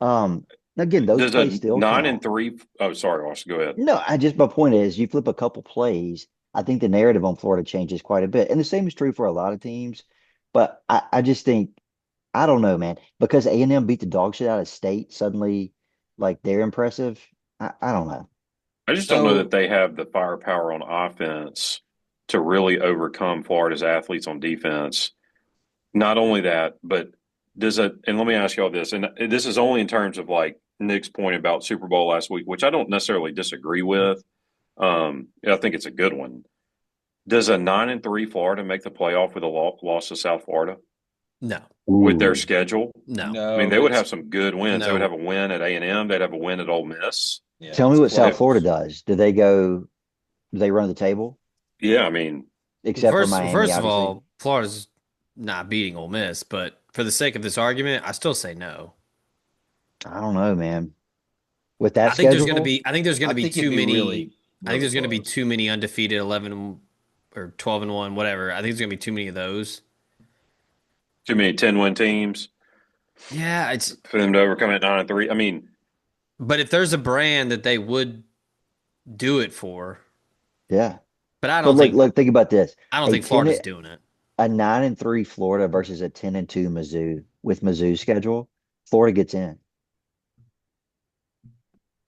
Um, Again, those Does plays a still nine count. and three? Oh, sorry, Austin. Go ahead. No, my point is you flip a couple plays, I think the narrative on Florida changes quite a bit. And the same is true for a lot of teams. But I just think I don't know, man, because A&M beat the dog shit out of State, suddenly like they're impressive. I don't know. I just don't know that So they have the firepower on offense to really overcome Florida's athletes on defense. Not only that, but does it, and let me ask you all this, and this is only in terms of like Nick's point about Super Bowl last week, which I don't necessarily disagree with. I think it's a good one. Does a 9-3 Florida make the playoff with a loss to South Florida no, with their Ooh. schedule? no, I mean, No, they would it's have some good wins. They would no. have a win at A&M. They'd have a win at Ole Miss. yeah, Tell me it's what South Florida close. does. Do they run the table? Yeah, I mean, Except for Miami, First of obviously. all, Florida's not beating Ole Miss, but for the sake of this argument, I still say no. I don't know, man. With that schedule, I think there's going I to be think it'd too be many. really, I think really there's going to be close. too many undefeated 11 or 12-1, whatever. I think there's going to be too many of those. too many 10-win teams Yeah, it's for them to overcome at 9-3. I mean, but if there's a brand that they would do it for, yeah. but But look, think about this. I don't A think 10 Florida's doing it. a 9-3 Florida versus a 10-2 Mizzou with Mizzou's schedule, Florida gets in.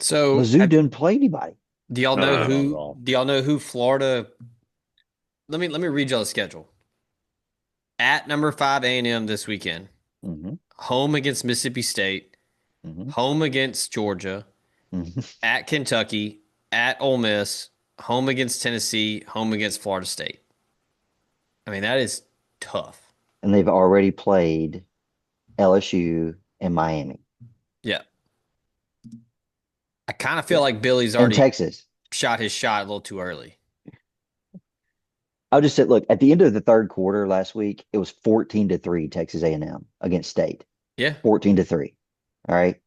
So, Mizzou didn't play anybody. No, not at all. Do y'all know who Florida? Let me read y'all the schedule. At number 5 A&M this weekend. Hmm. Home against Mississippi State. Hmm. Home against Georgia. Hmm. At Kentucky. At Ole Miss. Home against Tennessee. Home against Florida State. I mean, that is tough. And they've already played LSU and Miami. Yeah. I kind of feel Yeah. like Billy's And already Texas. shot his shot a little too early. I'll just say, look, at the end of the third quarter last week, it was 14-3 Texas A&M against State. Yeah. 14-3. All right.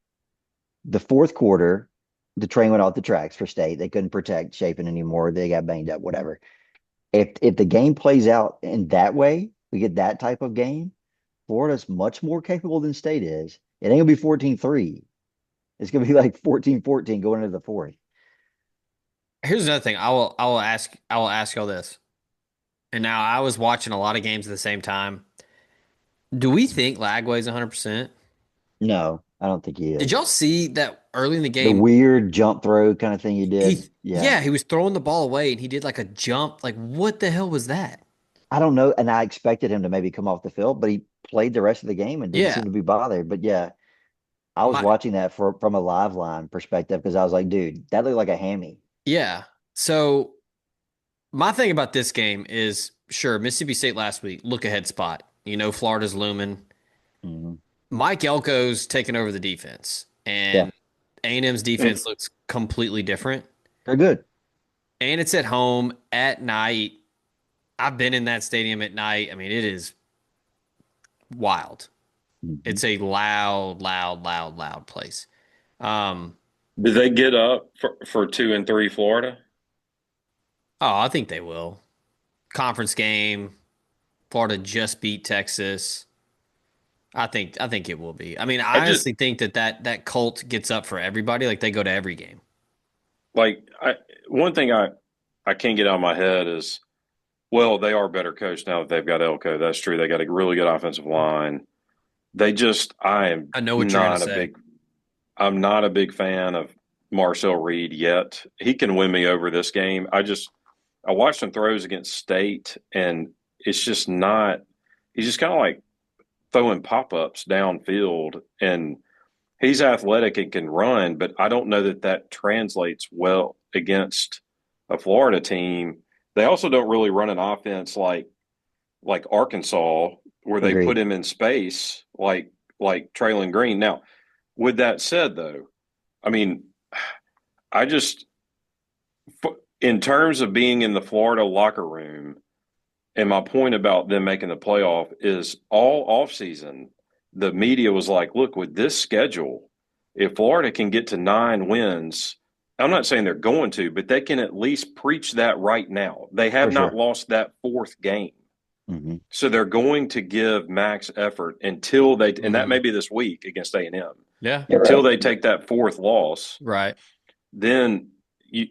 The fourth quarter, the train went off the tracks for State. They couldn't protect Chapin anymore. They got banged up, whatever. If the game plays out in that way, we get that type of game, Florida's much more capable than State is. It ain't gonna be 14-3. It's gonna be like 14-14 going into the fourth. Here's another thing. I will ask y'all this. And now I was watching a lot of games at the same time. Do we think Lagway's 100%? No, I don't think he Did is. y'all see that early in the The game? weird jump throw kind of thing he did. Yeah. Yeah, he was throwing the ball away and he did like a jump. Like, what the hell was that? I don't know. And I expected him to maybe come off the field, but he played the rest of the game and didn't Yeah, seem to be bothered. But yeah, I was my watching that from a live line perspective because I was like, dude, that looked like a hammy. yeah. So my thing about this game is sure Mississippi State last week look ahead spot. You know, Florida's looming. Hmm. Mike Elko's taking over the defense, Yeah, and A&M's defense looks completely different. they're good. And it's at home at night. I've been in that stadium at night. I mean, it is wild. Mhm. It's a loud, loud, loud, loud place. Um, did they get up for 2-3 Florida? oh, I think they will. Conference game. Florida just beat Texas. I think it will be. I mean, I I just honestly think that cult gets up for everybody. Like they go to every game. like one thing I can't get out of my head is, well, they are better coached now that they've got Elko. That's true. They got a really good offensive line. I am I know what you're gonna not a say. big I'm not a big fan of Marcel Reed yet. He can win me over this game. I watched some throws against State, and it's just not. He's just kind of like throwing pop ups downfield, and he's athletic and can run, but I don't know that that translates well against a Florida team. They also don't really run an offense like Arkansas, where they put Agreed. him in space like Traylon Green. Now, with that said, though, I mean, I just in terms of being in the Florida locker room, and my point about them making the playoff is all offseason, the media was like, look, with this schedule, if Florida can get to 9 wins, I'm not saying they're going to, but they can at least preach that right now. They have For not sure. lost that fourth game. Hmm. So they're going to give max effort until they, and that may Mhm. be this week against A&M, Yeah. until they take that fourth loss. Right. Then you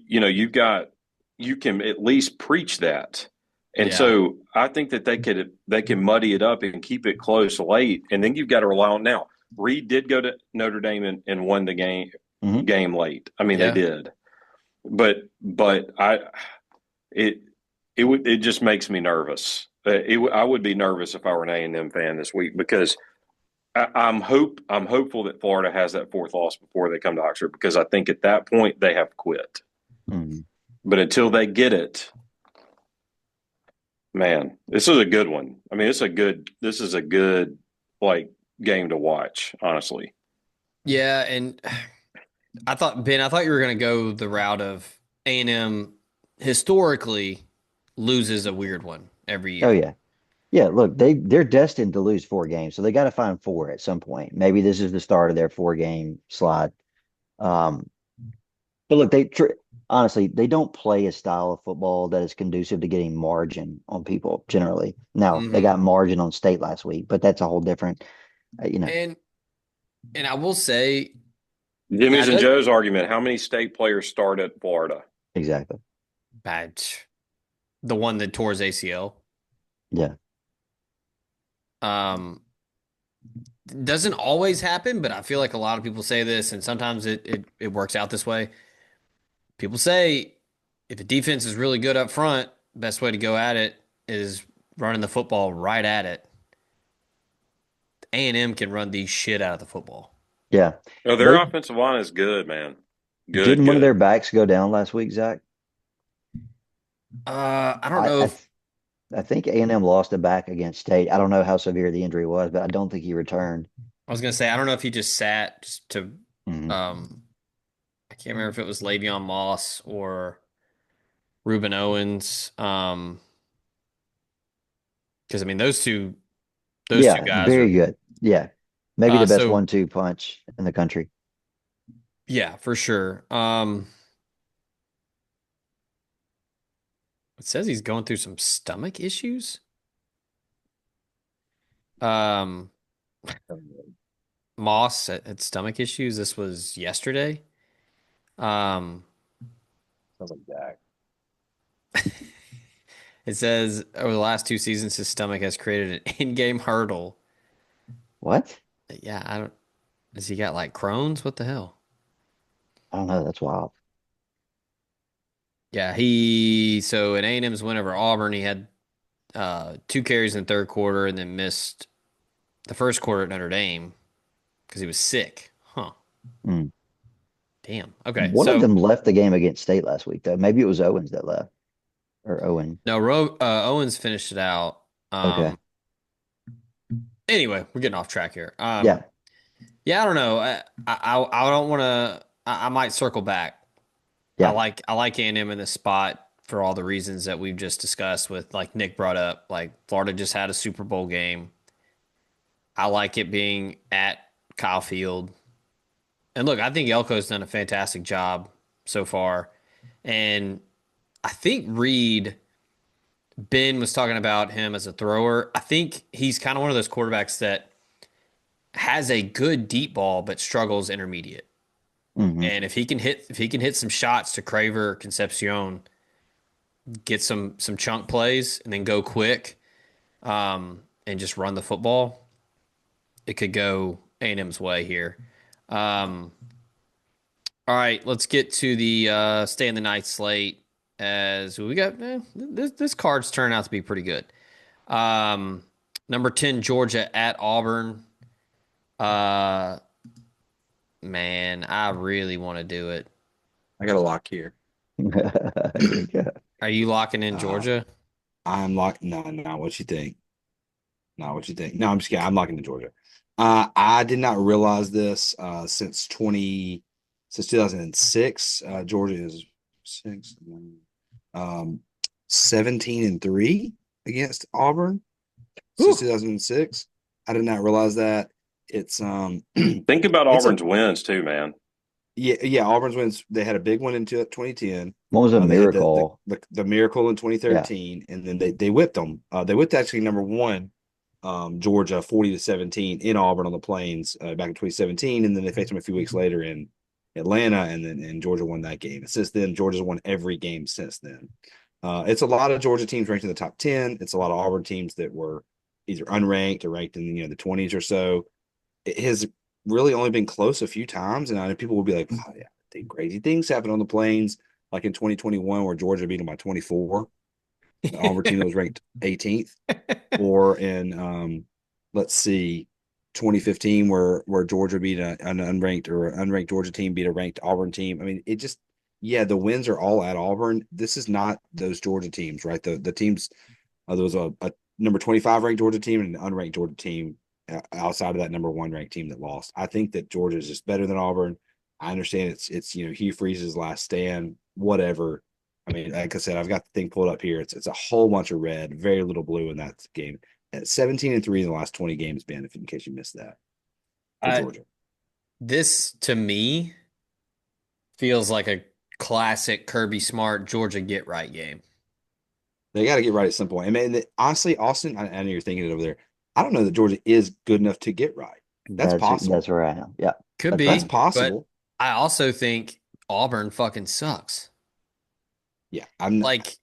can at least preach that. And Yeah. so I think that they can muddy it up and keep it close late, and then you've got to rely on now. Reed did go to Notre Dame and won the Hmm. game late. I mean, they Yeah. did, but it it just makes me nervous. I would be nervous if I were an A&M fan this week because I'm hopeful that Florida has that fourth loss before they come to Oxford because I think at that point they have quit. Hmm. But until they get it, man, this is a good one. I mean, this is a good like game to watch, honestly. Yeah, and I thought you were going to go the route of A&M historically loses a weird one every Oh year. yeah. Yeah, look, they're destined to lose 4 games, so they got to find four at some point. Maybe this is the start of their 4 game slide. Um, but look, honestly, they don't play a style of football that is conducive to getting margin on people generally. Now, they Hmm. got margin on state last week, but that's a whole different, you know, And I will say now Jimmy's and that Joe's argument: how many state players start at Florida? exactly. bad the one that tore his ACL Yeah. um doesn't always happen, but I feel like a lot of people say this, and sometimes it works out this way. People say if a defense is really good up front, best way to go at it is running the football right at it. A&M can run the shit out of the football. Yeah. Oh, their They offensive line is good, man. Good, didn't one of good. their backs go down last week, Zach? I don't I know I, if th I think A&M lost a back against State. I don't know how severe the injury was, but I don't think he returned. I was gonna say I don't know if he just sat just to Hmm. um I can't remember if it was Le'Veon Moss or Ruben Owens. Because I mean those two Yeah, guys are very good. Yeah. Maybe the best so 1-2 punch in the country. yeah, for sure. It says he's going through some stomach issues. Um Moss had stomach issues. This was yesterday. Um Sounds like Dak. it says over the last 2 seasons his stomach has created an in-game hurdle. What? Yeah, I don't has he got like Crohn's? What the hell? I don't know. That's wild. Yeah, he so in A&M's win over Auburn, he had 2 carries in the third quarter and then missed the first quarter at Notre Dame because he was sick. Huh. Mm. Damn. Okay. One of So them left the game against State last week, though. Maybe it was Owens that left, or Owen. no, Owens finished it out. Okay. Anyway, we're getting off track here. Yeah. Yeah, I don't know. I don't want to. I might circle back. Yeah. I like A&M in this spot for all the reasons that we've just discussed. With like Nick brought up, like Florida just had a Super Bowl game. I like it being at Kyle Field. And look, I think Elko's done a fantastic job so far. And I think Reed, Ben was talking about him as a thrower. I think he's kind of one of those quarterbacks that has a good deep ball but struggles intermediate. Hmm. And if he can hit some shots to Craver Concepcion, get some chunk plays and then go quick, and just run the football, it could go A&M's way here. Um, All right, let's get to the stay in the night slate as we got this card's turned out to be pretty good. Um, Number 10 Georgia at Auburn. Uh, man, I really want to do it. I got a lock here. Here we go. Are you locking in Uh, Georgia? I'm locked. No, no. What you think? No, what you think? No, I'm just kidding. I'm locking in Georgia. I did not realize this since 2006. Georgia is six, um, 17-3 against Auburn since Whew. 2006. I did not realize that. It's Think about it's a Auburn's wins too, man. Yeah. Auburn's wins. They had a big one in 2010. One was a They had the, the miracle. the the miracle in Yeah. 2013, and then they whipped them. They whipped actually number one, Georgia 40-17 in Auburn on the Plains back in 2017, and then they faced them a few weeks later in Atlanta, and Georgia won that game. And since then, Georgia's won every game since then. It's a lot of Georgia teams ranked in the top 10. It's a lot of Auburn teams that were either unranked or ranked in the 20s or so. It has really only been close a few times, and I know people will be like, "Oh yeah, I think crazy things happen on the Plains." Like in 2021, where Georgia beat them by 24, the Auburn team that was ranked 18th, or in let's see, 2015, where Georgia beat an unranked Georgia team beat a ranked Auburn team. I mean, it just yeah, the wins are all at Auburn. This is not those Georgia teams, right? The teams there was a number 25 ranked Georgia team and an unranked Georgia team outside of that number one ranked team that lost. I think that Georgia is just better than Auburn. I understand it's Hugh Freeze's last stand, whatever. I mean, like I said, I've got the thing pulled up here. It's a whole bunch of red, very little blue in that game. At 17-3 in the last 20 games, Ben, if in case you missed that for I, Georgia. this to me feels like a classic Kirby Smart Georgia get right game. They got to get right at some point. I mean, honestly, Austin, I know you're thinking it over there. I don't know that Georgia is good enough to get right. That's That's possible. where I am. Yeah. Could That's where I That's be, am. but possible. I also think Auburn fucking sucks. Yeah, I'm not. Like,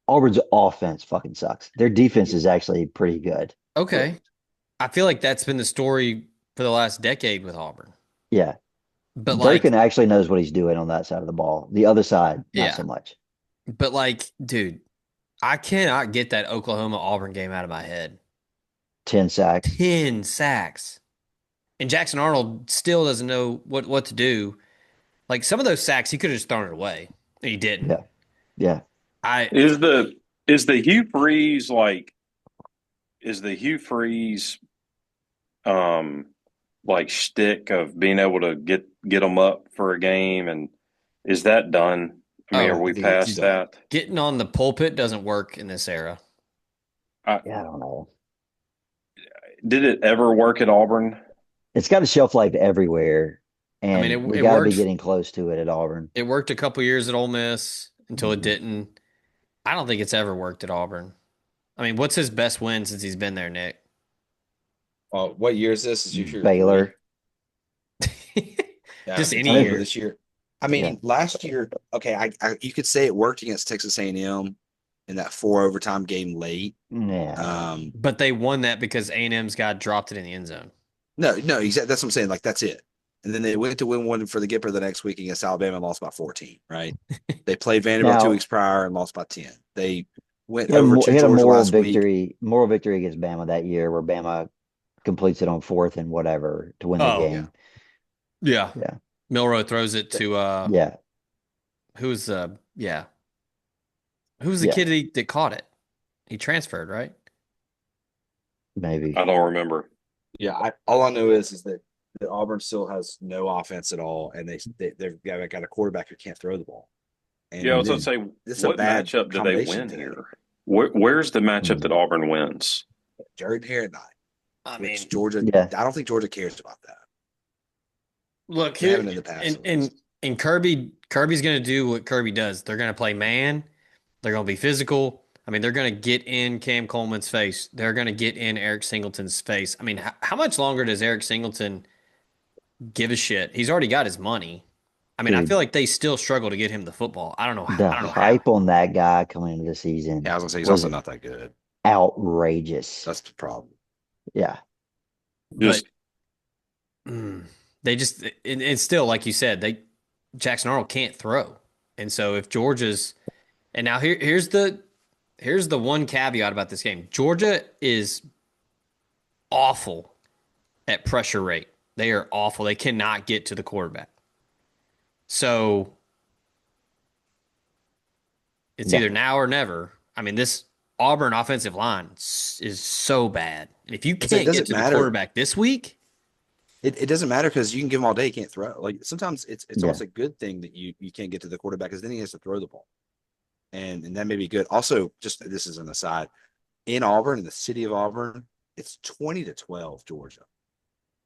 Auburn's offense fucking sucks. Their defense is actually pretty good. okay, Correct. I feel like that's been the story for the last decade with Auburn. Yeah. But like, Durkin actually knows what he's doing on that side of the ball. The other side, not yeah, so much. but like, dude, I cannot get that Oklahoma Auburn game out of my head. 10 sacks. 10 sacks. And Jackson Arnold still doesn't know what to do. Like some of those sacks, he could have just thrown it away. He didn't. Yeah. Yeah. I Is the Hugh Freeze like is the Hugh Freeze um like shtick of being able to get them up for a game, and is that done? I mean, are oh, I we think it's past dude, done. that? getting on the pulpit doesn't work in this era. I, Yeah, I don't know. did it ever work at Auburn? It's got a shelf life everywhere, I mean, and we it got to be worked. getting close to it at Auburn. It worked a couple years at Ole Miss until it Mhm. didn't. I don't think it's ever worked at Auburn. I mean, what's his best win since he's been there, Nick? What year is this? Is year three? Baylor. Yeah, Just if it's any I think, Baylor year. this year. I yeah. mean, last year, okay, you could say it worked against Texas A&M in that 4 overtime game late. Yeah. But they won that because A&M's guy dropped it in the end zone. No, exactly. That's what I'm saying. Like that's it. And then they went to win one for the Gipper the next week against Alabama and lost by 14. Right? They played Vanderbilt two Now, weeks prior and lost by 10. They went he had over to he had a Georgia last week. moral victory against Bama that year where Bama completes it on fourth and whatever to win the Oh, Yeah, game. yeah. Yeah. Milrow throws it to Yeah. who's yeah. Who's the Yeah. kid that caught it? He transferred, right? Maybe. I don't remember. yeah. All I know is that Auburn still has no offense at all, and they've got a quarterback who can't throw the ball. Yeah, I And was going to Mhm. say, this is a what bad matchup do they combination win today. here? Where's the matchup that Mhm. Auburn wins? Jerry Parrott, I which mean, Georgia, Yeah. I don't think Georgia cares about that. look They here haven't in the past, and at and least. and Kirby's going to do what Kirby does. They're going to play man. They're going to be physical. I mean, they're going to get in Cam Coleman's face. They're going to get in Eric Singleton's face. I mean, how much longer does Eric Singleton give a shit? He's already got his money. I mean, I feel Dude, like they still struggle to get him the football. the I don't know how. hype on that guy coming into the season Yeah, I was gonna say he's was also not that good. outrageous. That's the problem. Yeah. But Just mm, they just and still, like you said, Jackson Arnold can't throw. And so if Georgia's and now here's the one caveat about this game. Georgia is awful at pressure rate. They are awful. They cannot get to the quarterback. So it's Yeah. either now or never. I mean, this Auburn offensive line is so bad. And if you It can't get doesn't to the matter. quarterback this week, It doesn't matter because you can give him all day, he can't throw. Like sometimes it's Yeah. almost a good thing that you can't get to the quarterback because then he has to throw the ball. And that may be good. Also, just this is an aside. In Auburn, in the city of Auburn, it's 20-12, Georgia.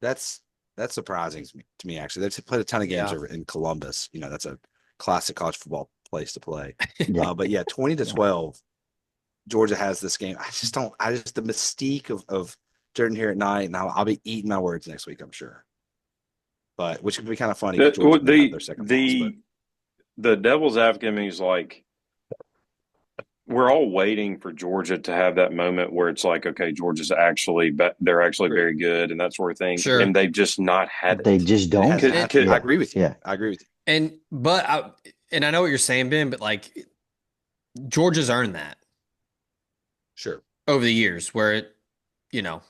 That's That's surprising to me actually. They've played a ton of games Yeah. over in Columbus. That's a classic college football place to play. Yeah. But yeah, 20 to Yeah. 12, Georgia has this game. I just the mystique of Jordan here at night, and I'll be eating my words next week, I'm sure. But which would be kind of funny because Georgia's going to have their second loss. But The devil's advocate in me is like, we're all waiting for Georgia to have that moment where it's like, okay, Georgia's actually, they're actually Sure. very good and that sort of thing. Sure. And they've just not had They it. just it don't. hasn't Could- happened. could- I agree with you. Yeah. I agree with you. And I know what you're saying, Ben, but like Georgia's earned that Sure. over the years where it,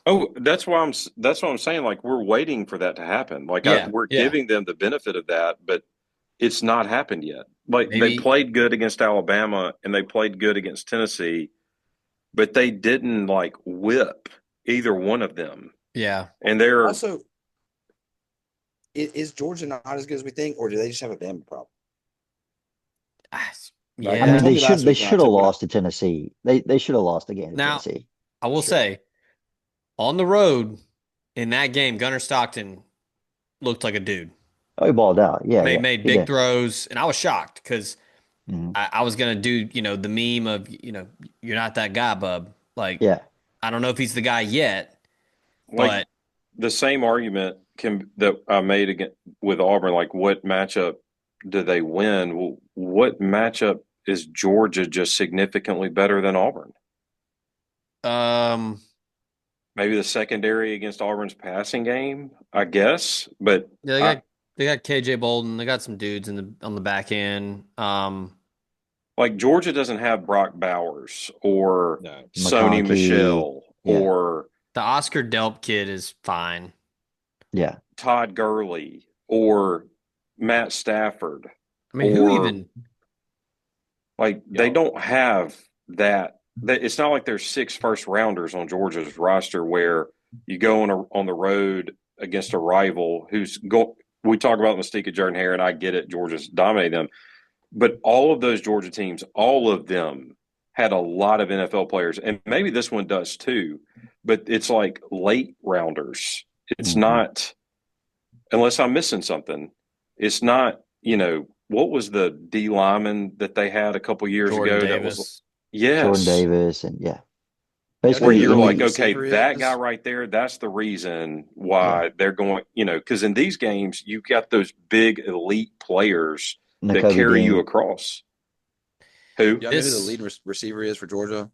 Oh, that's what I'm saying. Like, we're waiting for that to happen. Like, Yeah, we're yeah. giving them the benefit of that, but it's not happened yet. Like, they Maybe- played good against Alabama and they played good against Tennessee, but they didn't like whip either one of them. yeah. And they're Also, is Georgia not as good as we think, or do they just have a Bama problem? Yeah. Like, I mean, told they me should last they week when I should have took- when I- lost to Tennessee. They should have lost the game to Now- Tennessee. I will Sure. say, on the road in that game, Gunnar Stockton looked like a dude. Oh, he balled out. Yeah, yeah, Made he big did. throws, and I was shocked because Mhm. I was gonna do, the meme of, you're not that guy, bub. Like, Yeah, I don't know if he's the guy yet, like but the same argument that I made with Auburn. Like, what matchup do they win? Well, what matchup is Georgia just significantly better than Auburn? Maybe the secondary against Auburn's passing game, I guess. But yeah, they got KJ Bolden, they got some dudes on the back end. like, Georgia doesn't have Brock Bowers or No. Sony McConkey, Michelle yeah. or The Oscar Delp kid is fine. yeah. Todd Gurley or Matt Stafford. I mean, who Or- even? Like, they don't have that. It's not like there's 6 first rounders on Georgia's roster where you go on the road against a rival who's go. We talk about the mystique of Jordan Hare, and I get it. Georgia's dominated them, but all of those Georgia teams, all of them had a lot of NFL players, and maybe this one does too. But it's like late rounders. It's Mhm. not, unless I'm missing something. It's not. What was the D lineman that they had a couple years Jordan ago? Davis. That was yes. Jordan Davis and yeah. Where Basically, you're Who like, the okay, receiver that is? guy right there, that's the reason why they're going, because in these games, you've got those big elite players that Nakobe carry you Dean. across. Who? Y'all know who the This- lead receiver is for Georgia?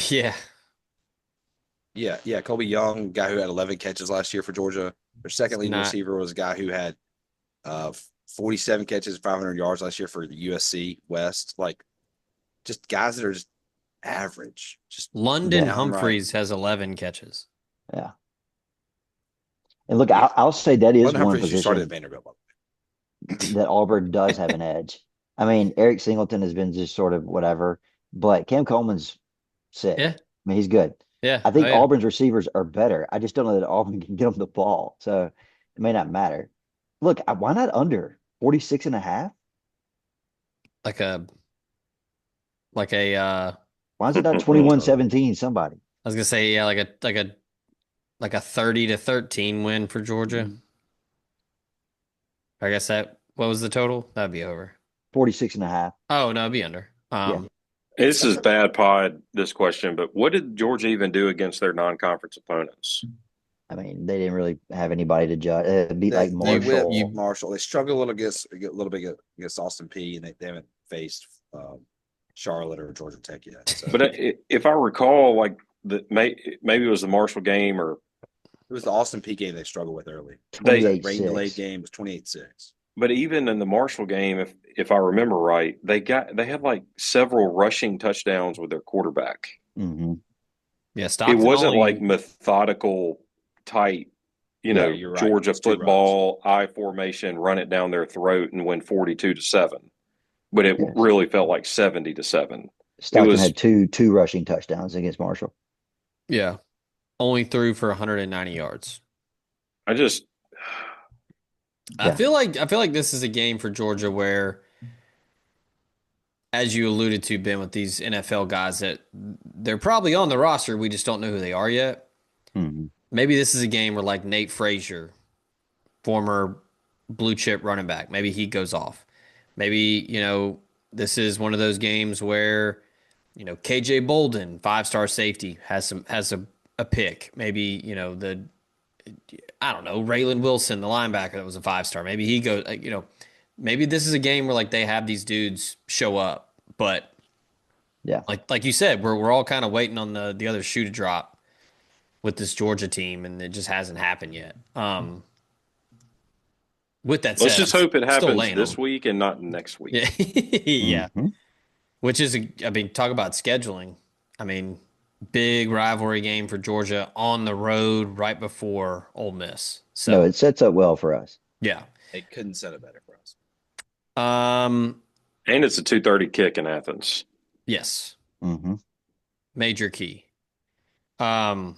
Yeah. Yeah, Colby Young, guy who had 11 catches last year for Georgia. Their second leading Not- receiver was a guy who had 47 catches, 500 yards last year for the USC West. Like, just guys that are just average. Just London Yeah, I'm Humphreys has 11 catches. Yeah. And look, I'll say that is London one Humphreys, who started at position Vanderbilt. by the way. that Auburn does have an edge. I mean, Eric Singleton has been just sort of whatever, but Cam Coleman's sick. Yeah. I mean, he's good. Yeah. I think Oh, yeah. Auburn's receivers are better. I just don't know that Auburn can get them the ball. So it may not matter. Look, why not under 46 and a half? like a I Why is it not 21-17 somebody? was gonna say, yeah, like a 30-13 win for Georgia. Mhm. I guess what was the total? That'd be over. 46 and a half. Oh no, it'd be under. This is bad pod, this question, but what did Georgia even do against their non-conference opponents? I mean, they didn't really have anybody to judge. Beat like They Marshall. whipped Marshall. They struggle a little bit against Austin P, and they haven't faced Charlotte or Georgia Tech yet. So. But if I recall, like maybe it was the Marshall game, or It was the Austin P game they struggled with early. They- 28-6. Rain delayed game was 28-6. but even in the Marshall game, if I remember right, they had like several rushing touchdowns with their quarterback. Mhm. Yeah, It Stockton wasn't only- like methodical, tight, Yeah, you're right. Georgia It's two football I formation, run it down their throat and win 42-7. But it Yes. really felt like 70-7. Stockton was- had two rushing touchdowns against Marshall. Yeah. Only threw for 190 yards. I just I Yeah. feel like this is a game for Georgia where, as you alluded to, Ben, with these NFL guys that they're probably on the roster, we just don't know who they are yet. Mhm. Maybe this is a game where like Nate Frazier former blue chip running back. Maybe he goes off. Maybe, this is one of those games where, KJ Bolden, 5-star safety, has a pick. Maybe, I don't know, Raylan Wilson, the linebacker that was a 5-star. Maybe he goes, maybe this is a game where like they have these dudes show up, but Yeah. like you said, we're all kind of waiting on the other shoe to drop with this Georgia team, and it just hasn't happened yet. With that Let's said, just hope it still happens laying this them. week and not next Yeah, week. yeah. Hmm. Which is, I mean, talk about scheduling. I mean, big rivalry game for Georgia on the road right before Ole Miss. No, So it sets up well for us. yeah. It couldn't set it better for us. Um, And it's a 2:30 kick in Athens. yes, Hmm. major key. Um,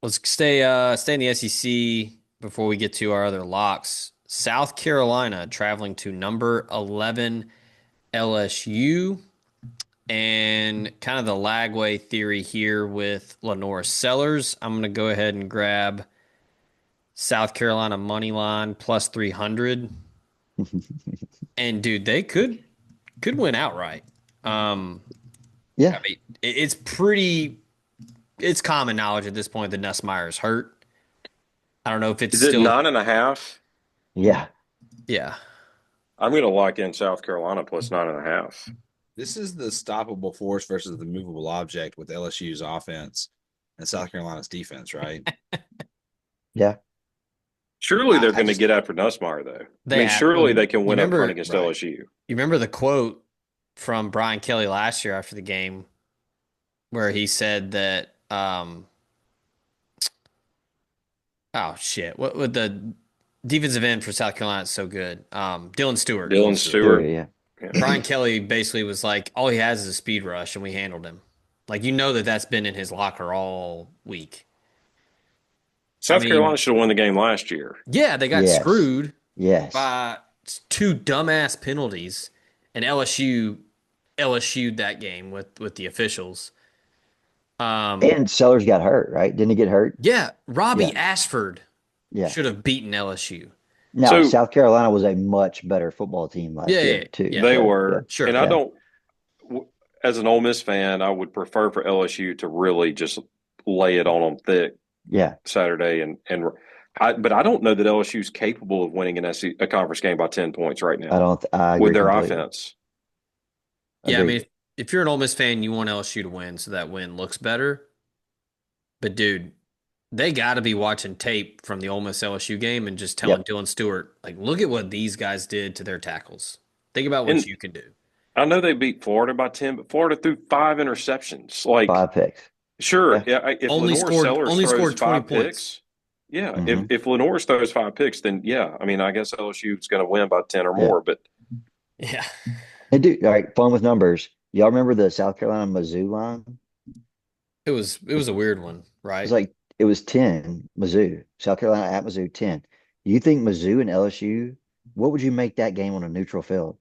let's stay in the SEC before we get to our other locks. South Carolina traveling to number 11 LSU, and kind of the lagway theory here with Lenore Sellers. I'm going to go ahead and grab South Carolina money line plus 300. And dude, they could win outright. Yeah. I mean, it's common knowledge at this point that Nussmeier is hurt. I don't know if it's Is it still, 9.5? Yeah. yeah. I'm going to lock in South Carolina plus 9.5. This is the stoppable force versus the movable object with LSU's offense and South Carolina's defense, right? Yeah. Surely they're I going to just get after Nussmeier, though. I They mean, have, well, surely they you can win up front remember, against right. LSU. you remember the quote from Brian Kelly last year after the game where he said that, oh shit, what would the defensive end for South Carolina is so good? Dylan Stewart. Dylan Sure. Stewart. Yeah. Brian Kelly basically was like, all he has is a speed rush, and we handled him. Like, that's been in his locker all week. I South mean, Carolina should have won the game last year. yeah, they got Yes. screwed Yes. by two dumbass penalties, and LSU'd that game with the officials. And Sellers got hurt, right? Didn't he get hurt? Yeah, Robbie Yeah. Ashford Yeah. should have beaten LSU. Now, So South Carolina was a much better football team Yeah, last yeah, year, too. yeah, they So, yeah. were. And sure. I Yeah. don't, as an Ole Miss fan, I would prefer for LSU to really just lay it on them thick Yeah. Saturday. But I don't know that LSU is capable of winning a conference game by 10 points right now I with agree their completely. offense. Yeah, I Agreed. mean, if you're an Ole Miss fan, you want LSU to win so that win looks better. But dude, they got to be watching tape from the Ole Miss LSU game and just telling Yep. Dylan Stewart, like, look at what these guys did to their tackles. Think about what And you can do. I know they beat Florida by 10, but Florida threw 5 interceptions. Like, 5 picks. sure, Yeah. yeah, if Only Lenore scored Sellers only throws scored 20 five points. picks, yeah, Hmm. if Lenore throws 5 picks, then yeah, I mean, I guess LSU is going to win by 10 or Yeah. more. But Yeah. And dude, all right, fun with numbers. Y'all remember the South Carolina Mizzou line? It was a weird one, It was right? like it was 10 Mizzou. South Carolina at Mizzou 10. You think Mizzou and LSU, what would you make that game on a neutral field?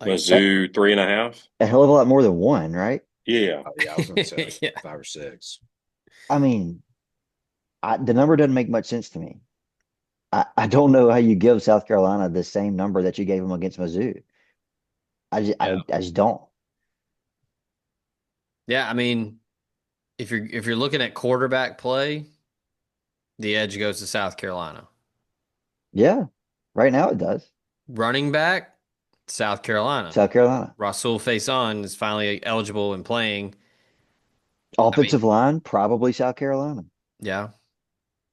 Like A, Mizzou 3.5, a hell of a lot more than one, right? yeah, Oh, yeah, I was going to say like yeah. 5 or 6. I mean, the number doesn't make much sense to me. I don't know how you give South Carolina the same number that you gave them against Mizzou. I just don't. Yeah, I mean, if you're looking at quarterback play, the edge goes to South Carolina. Yeah, right now it does. Running back, South Carolina. South Carolina. Rasul Faison is finally eligible and playing. I mean, Offensive line, probably South Carolina. yeah. And look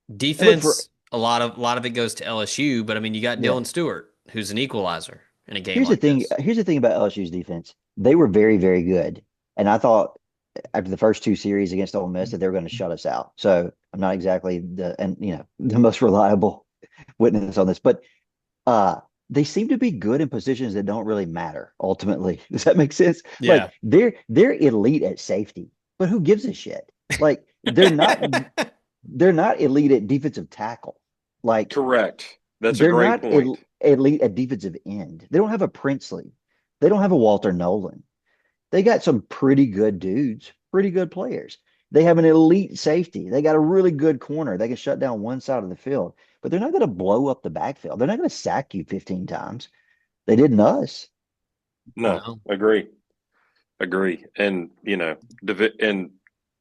for Defense, a lot of it goes to LSU, but I mean, you got yeah. Dylan Stewart, who's an equalizer in a game Here's the like thing. this. Here's the thing about LSU's defense. They were very, very good, and I thought after the first two series against Ole Miss that they were going to shut us out. So I'm not exactly the most reliable witness on this, but they seem to be good in positions that don't really matter ultimately. Does that make sense? Yeah. Like they're elite at safety, but who gives a shit? Like they're not elite at defensive tackle. Like correct. That's a they're great not point. elite at defensive end. They don't have a Princely. They don't have a Walter Nolan. They got some pretty good dudes, pretty good players. They have an elite safety. They got a really good corner. They can shut down one side of the field, but they're not going to blow up the backfield. They're not going to sack you 15 times. They didn't us. No, No. agree. And and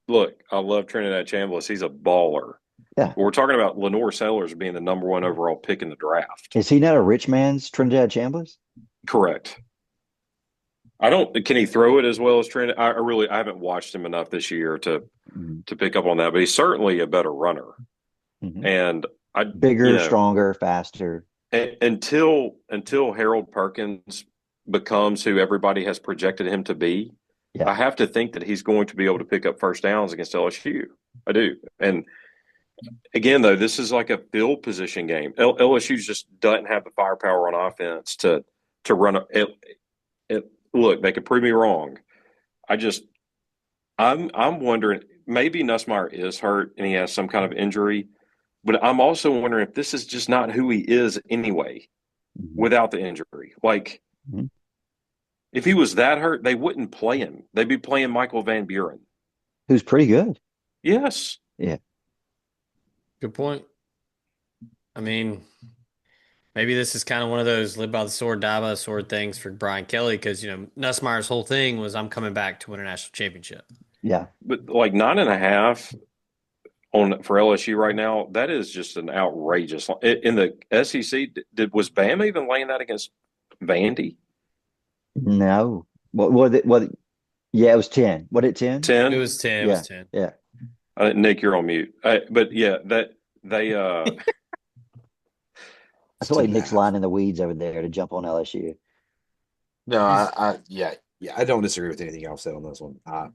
look, I love Trinidad Chambliss. He's a baller. Yeah. We're talking about Lenore Sellers being the number one overall pick in the draft. Is he not a rich man's Trinidad Chambliss? Correct. I don't. Can he throw it as well as Trinidad? I haven't watched him enough this year Mm-hmm. to pick up on that, but he's certainly a better runner. Mm-hmm. And Bigger, stronger, faster. until Harold Perkins becomes who everybody has projected him to be, Yeah. I have to think that he's going to be able to pick up first downs against LSU. I do. And again, though, this is like a field position game. LSU just doesn't have the firepower on offense to run it. Look, they could prove me wrong. I'm wondering, maybe Nussmeier is hurt and he has some kind of injury, but I'm also wondering if this is just not who he is anyway Mm-hmm. without the injury. Like, Mm-hmm. if he was that hurt, they wouldn't play him. They'd be playing Michael Van Buren. Who's pretty good. Yes. Yeah. Good point. I mean, maybe this is kind of one of those live by the sword, die by the sword things for Brian Kelly because, Nussmeier's whole thing was I'm coming back to win a national championship. Yeah. But like 9.5 for LSU right now, that is just an outrageous. In the SEC, was Bama even laying that against Vandy? No. Yeah, it was 10. What it 10? 10? It was 10. It Yeah. was 10. Yeah. Nick, you're on mute. But yeah, that they I It's feel like 10 and a Nick's half. lying in the weeds over there to jump on LSU. No, yeah, I don't disagree with anything y'all said on this one. I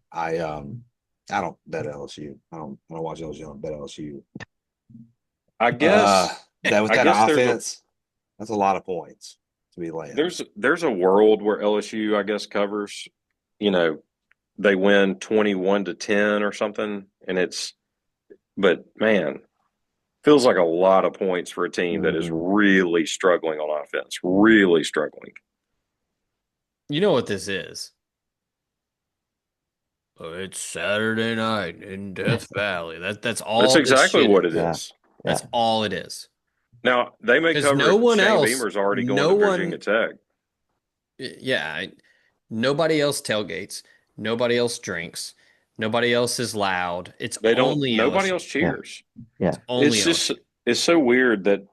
don't bet LSU. I don't watch LSU. I don't bet LSU. I guess That with I that guess offense, that's a lot of points to be laying. there's a world where LSU, I guess, covers, they win 21-10 or something, but man, feels like a lot of points for a team that is really struggling on offense, really struggling. You know what this is? Oh, it's Saturday night in Death Valley. That's all. That's this exactly shit what is. it Yeah. is. That's all it is. Now, they may Because cover no it. one Shane else, Beamer's already going no to one, Virginia Tech. yeah, nobody else tailgates. Nobody else drinks. Nobody else is loud. It's They don't. only Nobody LSU. else cheers. Yeah. It's only It's just LSU. it's so weird that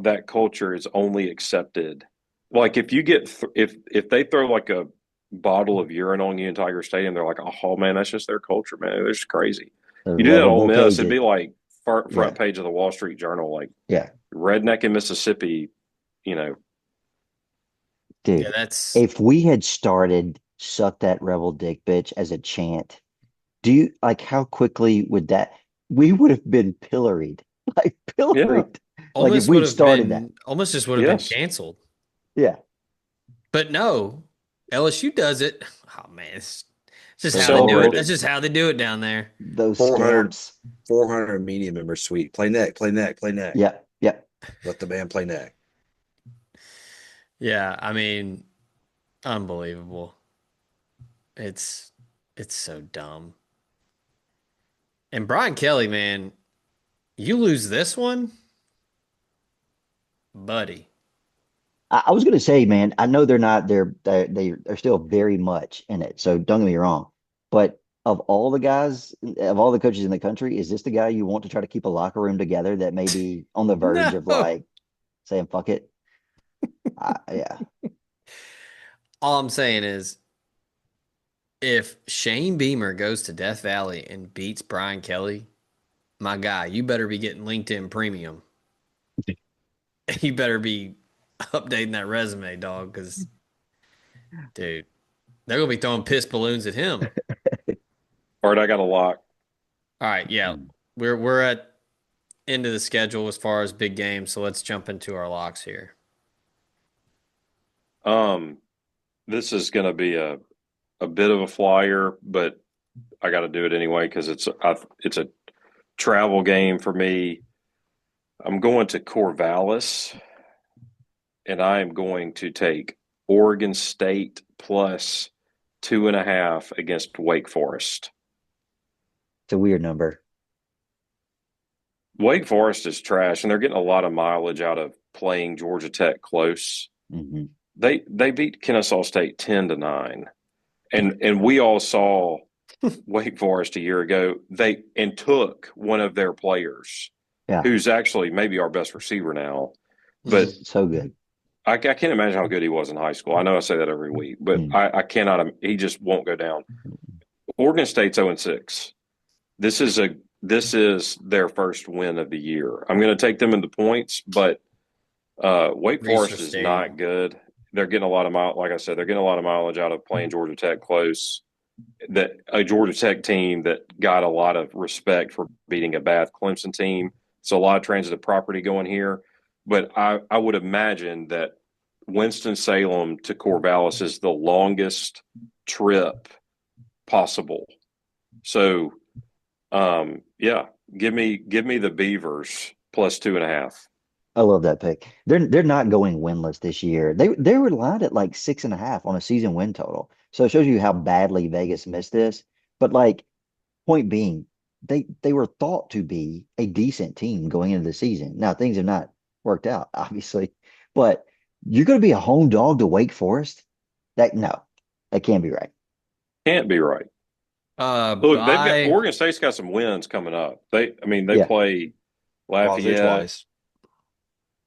that culture is only accepted. Like if you get if they throw like a bottle of urine on you in Tiger Stadium, they're like, oh man, that's just their culture, man. They're just crazy. They're You do that at Ole lovable Miss, it'd cages. be like front Yeah. page of the Wall Street Journal, like Yeah. redneck in Mississippi. Dude, Yeah, that's if we had started "Suck That Rebel Dick Bitch" as a chant, do you like how quickly would that we would have been pilloried? Like pilloried. Like if almost would we'd have started that. been almost just would have been Yes. canceled. Yeah. But no, LSU does it. Oh man, it's just Those how they do it. Celebrated. That's just how they do it down there. Those 400 scamps. 400 media members tweet. Play neck, play neck, play neck. Yeah. Yeah. Let the band play neck. Yeah, I mean, unbelievable. It's so dumb. And Brian Kelly, man, you lose this one, buddy. I was gonna say, man, I know they're not they're still very much in it. So don't get me wrong. But of all the guys, of all the coaches in the country, is this the guy you want to try to keep a locker room together that may be on the verge of No. like saying fuck it? Yeah. All I'm saying is if Shane Beamer goes to Death Valley and beats Brian Kelly, my guy, you better be getting LinkedIn Premium. You better be updating that resume, dog, because, dude, they're going to be throwing piss balloons at him. All right, I got a lock. All right, yeah. We're at end of the schedule as far as big games, so let's jump into our locks here. This is going to be a bit of a flyer, but I got to do it anyway because it's a travel game for me. I'm going to Corvallis, and I am going to take Oregon State plus 2.5 against Wake Forest. a weird number. Wake Forest is trash, and they're getting a lot of mileage out of playing Georgia Tech close. Hmm. They beat Kennesaw State 10-9, and we all saw Wake Forest a year ago. They and took one of their players, Yeah, who's actually maybe our best receiver now, but Mm. so good. I can't imagine how good he was in high school. I know I say that every week, but Mm. I cannot. He just won't go down. Oregon State's 0-6. This is a this is their first win of the year. I'm going to take them in the points, but Wake Research Forest is not Stadium. good. They're getting a lot of like I said, they're getting a lot of mileage out of playing Georgia Tech close. That a Georgia Tech team that got a lot of respect for beating a bad Clemson team. So a lot of transitive property going here. But I would imagine that Winston-Salem to Corvallis is the longest trip possible. So yeah, give me the Beavers plus 2.5. I love that pick. They're not going winless this year. They were lined at like 6.5 on a season win total. So it shows you how badly Vegas missed this. But like, point being, they were thought to be a decent team going into the season. Now things have not worked out, obviously, but you're going to be a home dog to Wake Forest. That no, that can't be right. Can't be right. Look, they've got By Oregon State's got some wins coming up. They Yeah, play Wazoo Lafayette. twice.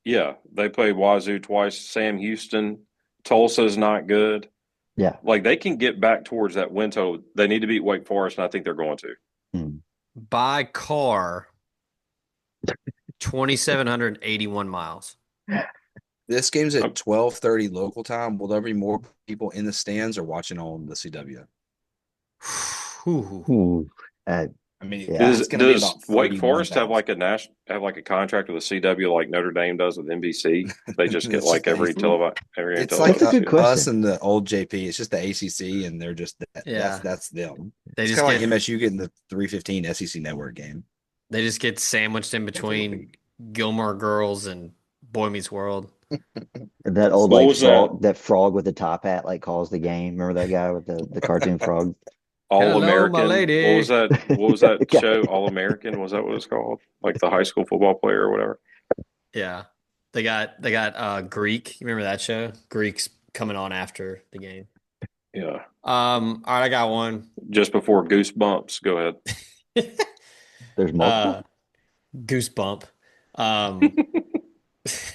Yeah, they play Wazoo twice. Sam Houston, Tulsa's not good. yeah. Like they can get back towards that win total. They need to beat Wake Forest, and I think they're going to. Mm. by car, 2,781 miles. This game's Um, at 12:30 local time. Will there be more people in the stands or watching on the CW? Whew. Ooh, uh, I mean, yeah. it's going to be Does about Wake Forest have 31,000. like a contract with the CW like Notre Dame does with NBC? They just get It's just like the AC. every game It's like That's a televised good game. us question. and the old JP. It's just the ACC, and they're just Yeah, that's them. they It's just kind of get like MSU getting the 315 SEC network game they just get sandwiched in every between week. Gilmore Girls and Boy Meets World. That old What like was that? frog with the top hat like calls the game. Remember that guy with the cartoon frog? All Hello, my American. What was lady. that? What was The that guy- show? All American. Was that what it was called? Like the high school football player or whatever. Yeah, they got Greek. You remember that show? Greek's coming on after the game. Yeah. All right, I got one. Just before Goosebumps. Go ahead. There's uh, multiple. Goosebump. Um,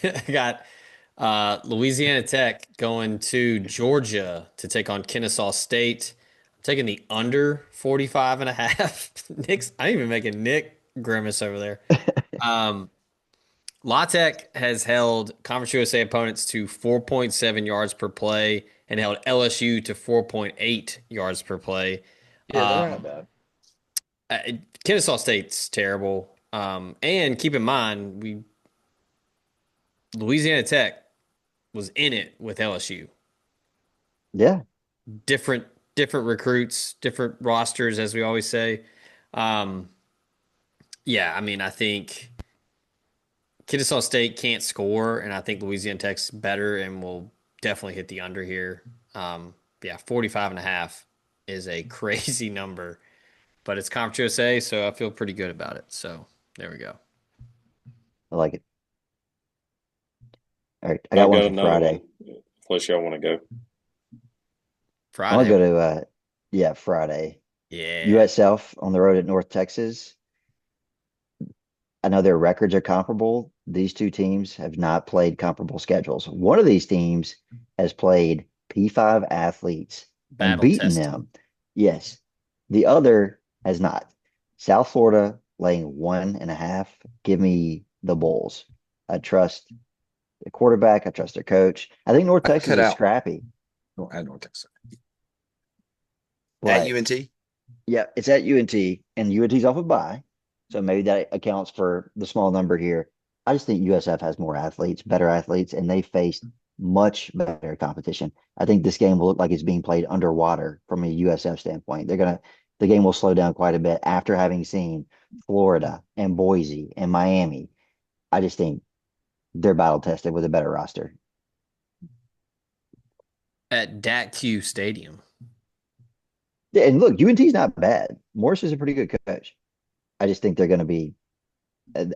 I got Louisiana Tech going to Georgia to take on Kennesaw State. I'm taking the under 45 and a half. Nick's, I'm even making Nick grimace over there. Um, La Tech has held Conference USA opponents to 4.7 yards per play and held LSU to 4.8 yards per play. Yeah, they're not Um, bad. uh, Kennesaw State's terrible. And keep in mind, Louisiana Tech was in it with LSU. Yeah, Different different recruits, different rosters, as we always say. Um, yeah, I mean, I think Kennesaw State can't score, and I think Louisiana Tech's better and will definitely hit the under here. Yeah, 45 and a half is a crazy number, but it's Conference USA, so I feel pretty good about it. So there we go. I like it. All right, I got I've one got for another one. Friday. Unless y'all want to go. I want Friday. to go to yeah, Friday. Yeah. US South on the road at North Texas. I know their records are comparable. These two teams have not played comparable schedules. One of these teams has played P5 athletes and Battle beaten tested. them. Yes. The other has not. South Florida laying 1.5. Give me the Bulls. I trust the quarterback. I trust their coach. I think North Texas Cut is out scrappy, at North Texas at but UNT. yeah, it's at UNT, and UNT's off a bye. So maybe that accounts for the small number here. I just think USF has more athletes, better athletes, and they faced much better competition. I think this game will look like it's being played underwater from a USF standpoint. The game will slow down quite a bit after having seen Florida and Boise and Miami. I just think they're battle tested with a better roster. At DAC Q Stadium. Yeah, and look, UNT's not bad. Morris is a pretty good coach. I just think they're going to be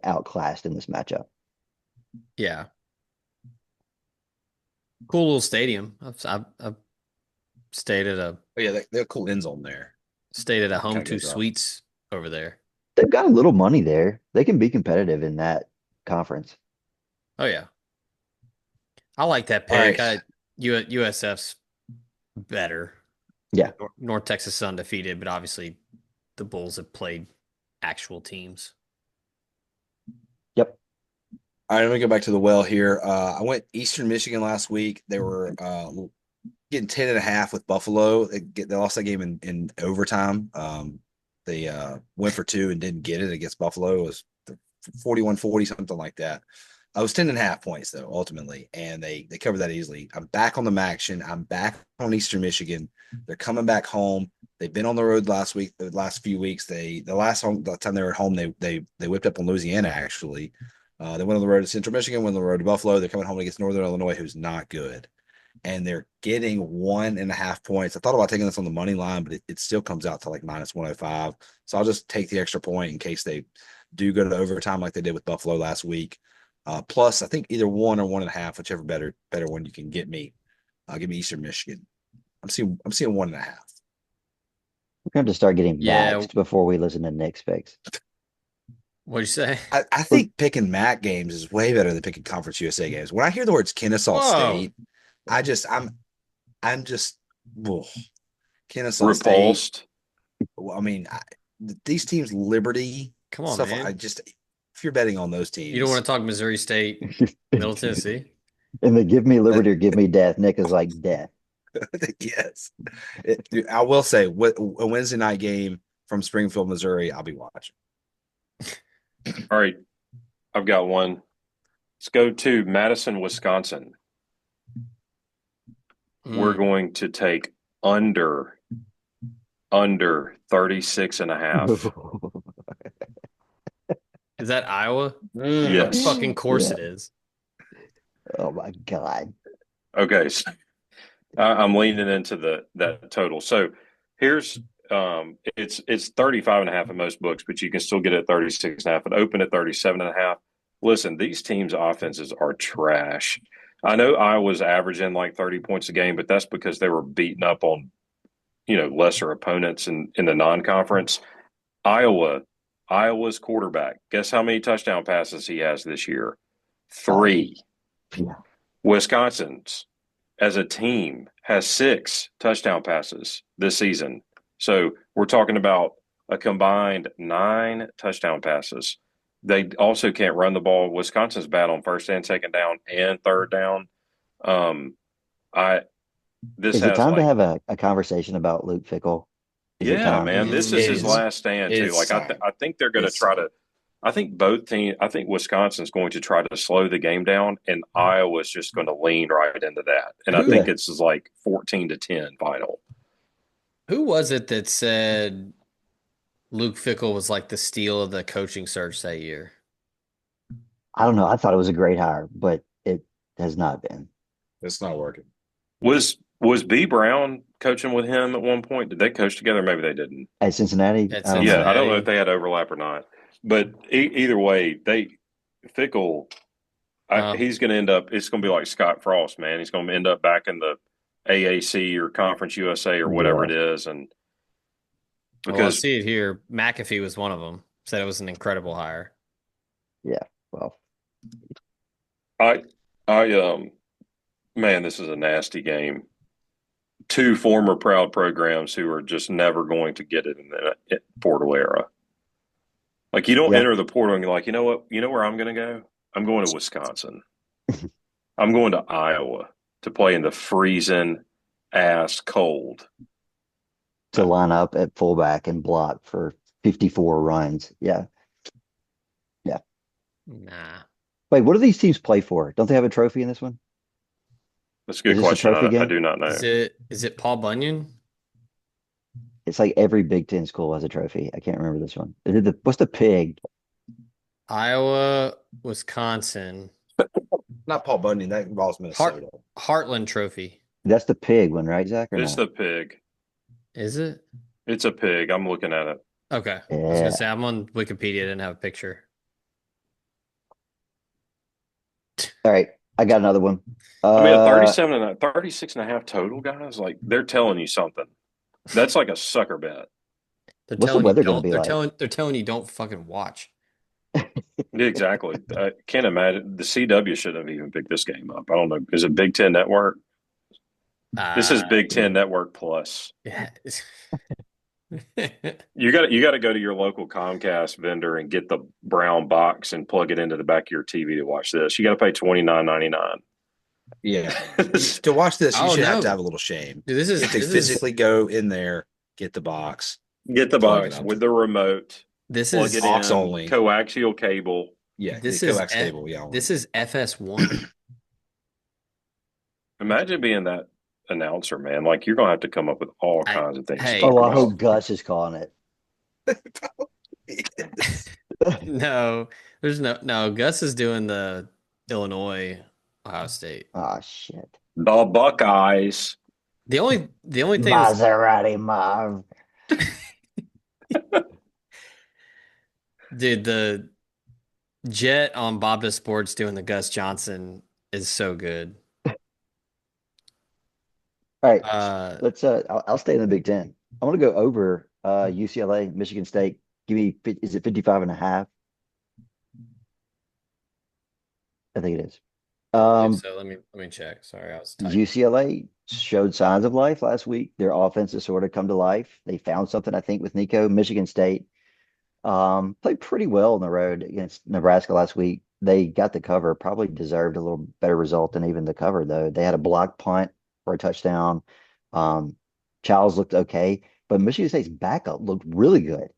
outclassed in this matchup. Yeah. Cool little stadium. I've Oh, yeah, they have a cool end zone there. stayed at a Home Kind of Two goes up. Suites over there. They've got a little money there. They can be competitive in that conference. Oh yeah. I like that All pick. right. USF's better. Yeah. North Texas is undefeated, but obviously the Bulls have played actual teams. Yep. All right, let me go back to the well here. I went Eastern Michigan last week. They were getting 10.5 with Buffalo. They lost that game in overtime. They went for two and didn't get it against Buffalo. It was 41-40, something like that. I was 10.5 points though, ultimately, and they covered that easily. I'm back on the action. I'm back on Eastern Michigan. They're coming back home. They've been on the road last week, the last few weeks. The time they were at home, they whipped up on Louisiana actually. They went on the road to Central Michigan, went on the road to Buffalo. They're coming home against Northern Illinois, who's not good. And they're getting 1.5 points. I thought about taking this on the money line, but it still comes out to like minus 105. So I'll just take the extra point in case they do go to overtime like they did with Buffalo last week. Plus, I think either 1 or 1.5, whichever better one you can get me. Give me Eastern Michigan. I'm seeing 1.5. We're going to have to start getting Yeah. vaxxed before we listen to Nick's picks. What'd you say? I think picking MAC games is way better than picking Conference USA games. When I hear the words Kennesaw Whoa. State, I'm just ugh. Kennesaw Repulsed. State. I mean, these teams, Liberty, Come on, stuff. man. If you're betting on those teams, You don't want to talk Missouri State, Middle Tennessee? And they give me liberty or give me death. Nick is like death. yes. I will say, a Wednesday night game from Springfield, Missouri, I'll be watching. All right. I've got one. Let's go to Madison, Wisconsin. We're going to take under 36.5. Is that Iowa? Yes. Fucking course Yeah. it is. Oh my God. Okay. So I'm leaning into that total. So here's it's 35.5 in most books, but you can still get it at 36.5 and open at 37.5. Listen, these teams' offenses are trash. I know Iowa's averaging like 30 points a game, but that's because they were beating up on lesser opponents in the non-conference. Iowa's quarterback. Guess how many touchdown passes he has this year? 3. Yeah. Wisconsin's as a team has 6 touchdown passes this season. So we're talking about a combined 9 touchdown passes. They also can't run the ball. Wisconsin's bad on first and second down and third down. This Is it has time to like have a conversation about Luke Fickell? Is it yeah, time? man. This is It his is. last stand It too. is Like time. I think they're going to It's try time. to. I think both teams. I think Wisconsin's going to try to slow the game down, and Iowa's just going to lean right into that. And I think Yeah. it's like 14-10 final. Who was it that said Luke Fickell was like the steal of the coaching search that year? I don't know. I thought it was a great hire, but it has not been. It's not working. Was B Brown coaching with him at one point? Did they coach together? Maybe they didn't. At Cincinnati, At I don't know. Yeah, I don't know if Cincinnati. they had overlap or not. But either way, Fickle. He's going to end up. It's going to be like Scott Frost, man. He's going to end up back in the AAC or Conference USA or whatever Yeah. it is, and Well, I because see it here. McAfee was one of them. Said it was an incredible hire. Yeah. Well, I man, this is a nasty game. 2 former proud programs who are just never going to get it in the portal era. Like you don't yeah. enter the portal and you're like, you know what? You know where I'm going to go? I'm going to Wisconsin. I'm going to Iowa to play in the freezing ass cold. To line up at fullback and block for 54 runs. Yeah. Yeah. Nah. Wait, what do these teams play for? Don't they have a trophy in this one? That's a good Is this a question. trophy I game? do not know. Is it Paul Bunyan? It's like every Big Ten school has a trophy. I can't remember this one. Is it what's the pig? Iowa, Wisconsin. Not Paul Bunyan. That involves Minnesota. Heartland Trophy. That's the pig one, right, Zach, or It's no? the pig. Is it? It's a pig. I'm looking at it. Okay. I was gonna Yeah. say I'm on Wikipedia, I didn't have a picture. All right. I got another one. I mean, a Uh, 36 and a half total, guys, like they're telling you something. That's like a sucker bet. what's the weather going to be They're like? telling you don't fucking watch. Yeah, exactly. I can't imagine the CW shouldn't have even picked this game up. I don't know. Is it Big Ten Network? This is Uh Big Ten Network Plus. yeah. You got to go to your local Comcast vendor and get the brown box and plug it into the back of your TV to watch this. You got to pay $29.99. Yeah. To watch this, you Oh should have to no. have a little shame. Dude, You have to physically go in there, get the box, Get the plug it box up. with the remote, this plug it is Aux in, only. coaxial cable. Yeah, the this is coax cable. Yeah, only. this is FS1. Imagine being that announcer, man. Like you're gonna have to come up with all kinds of things to Hey, talk Oh, I about. hope Gus is calling it. no, there's no Gus is doing the Illinois Ohio State. Oh, shit. The Buckeyes. The only thing that's Maserati Marv. dude, the Jet on Bobda Sports doing the Gus Johnson is so good. All right. Uh Let's I'll stay in the Big Ten. I want to go over UCLA, Michigan State. Give me is it 55 and a half? I think it is. I believe Um, so. Let me check. Sorry, I was typing. UCLA showed signs of life last week. Their offense has sort of come to life. They found something, I think, with Nico. Michigan State played pretty well on the road against Nebraska last week. They got the cover, probably deserved a little better result than even the cover, though. They had a block punt for a touchdown. Um, Childs looked okay, but Michigan State's backup looked really good.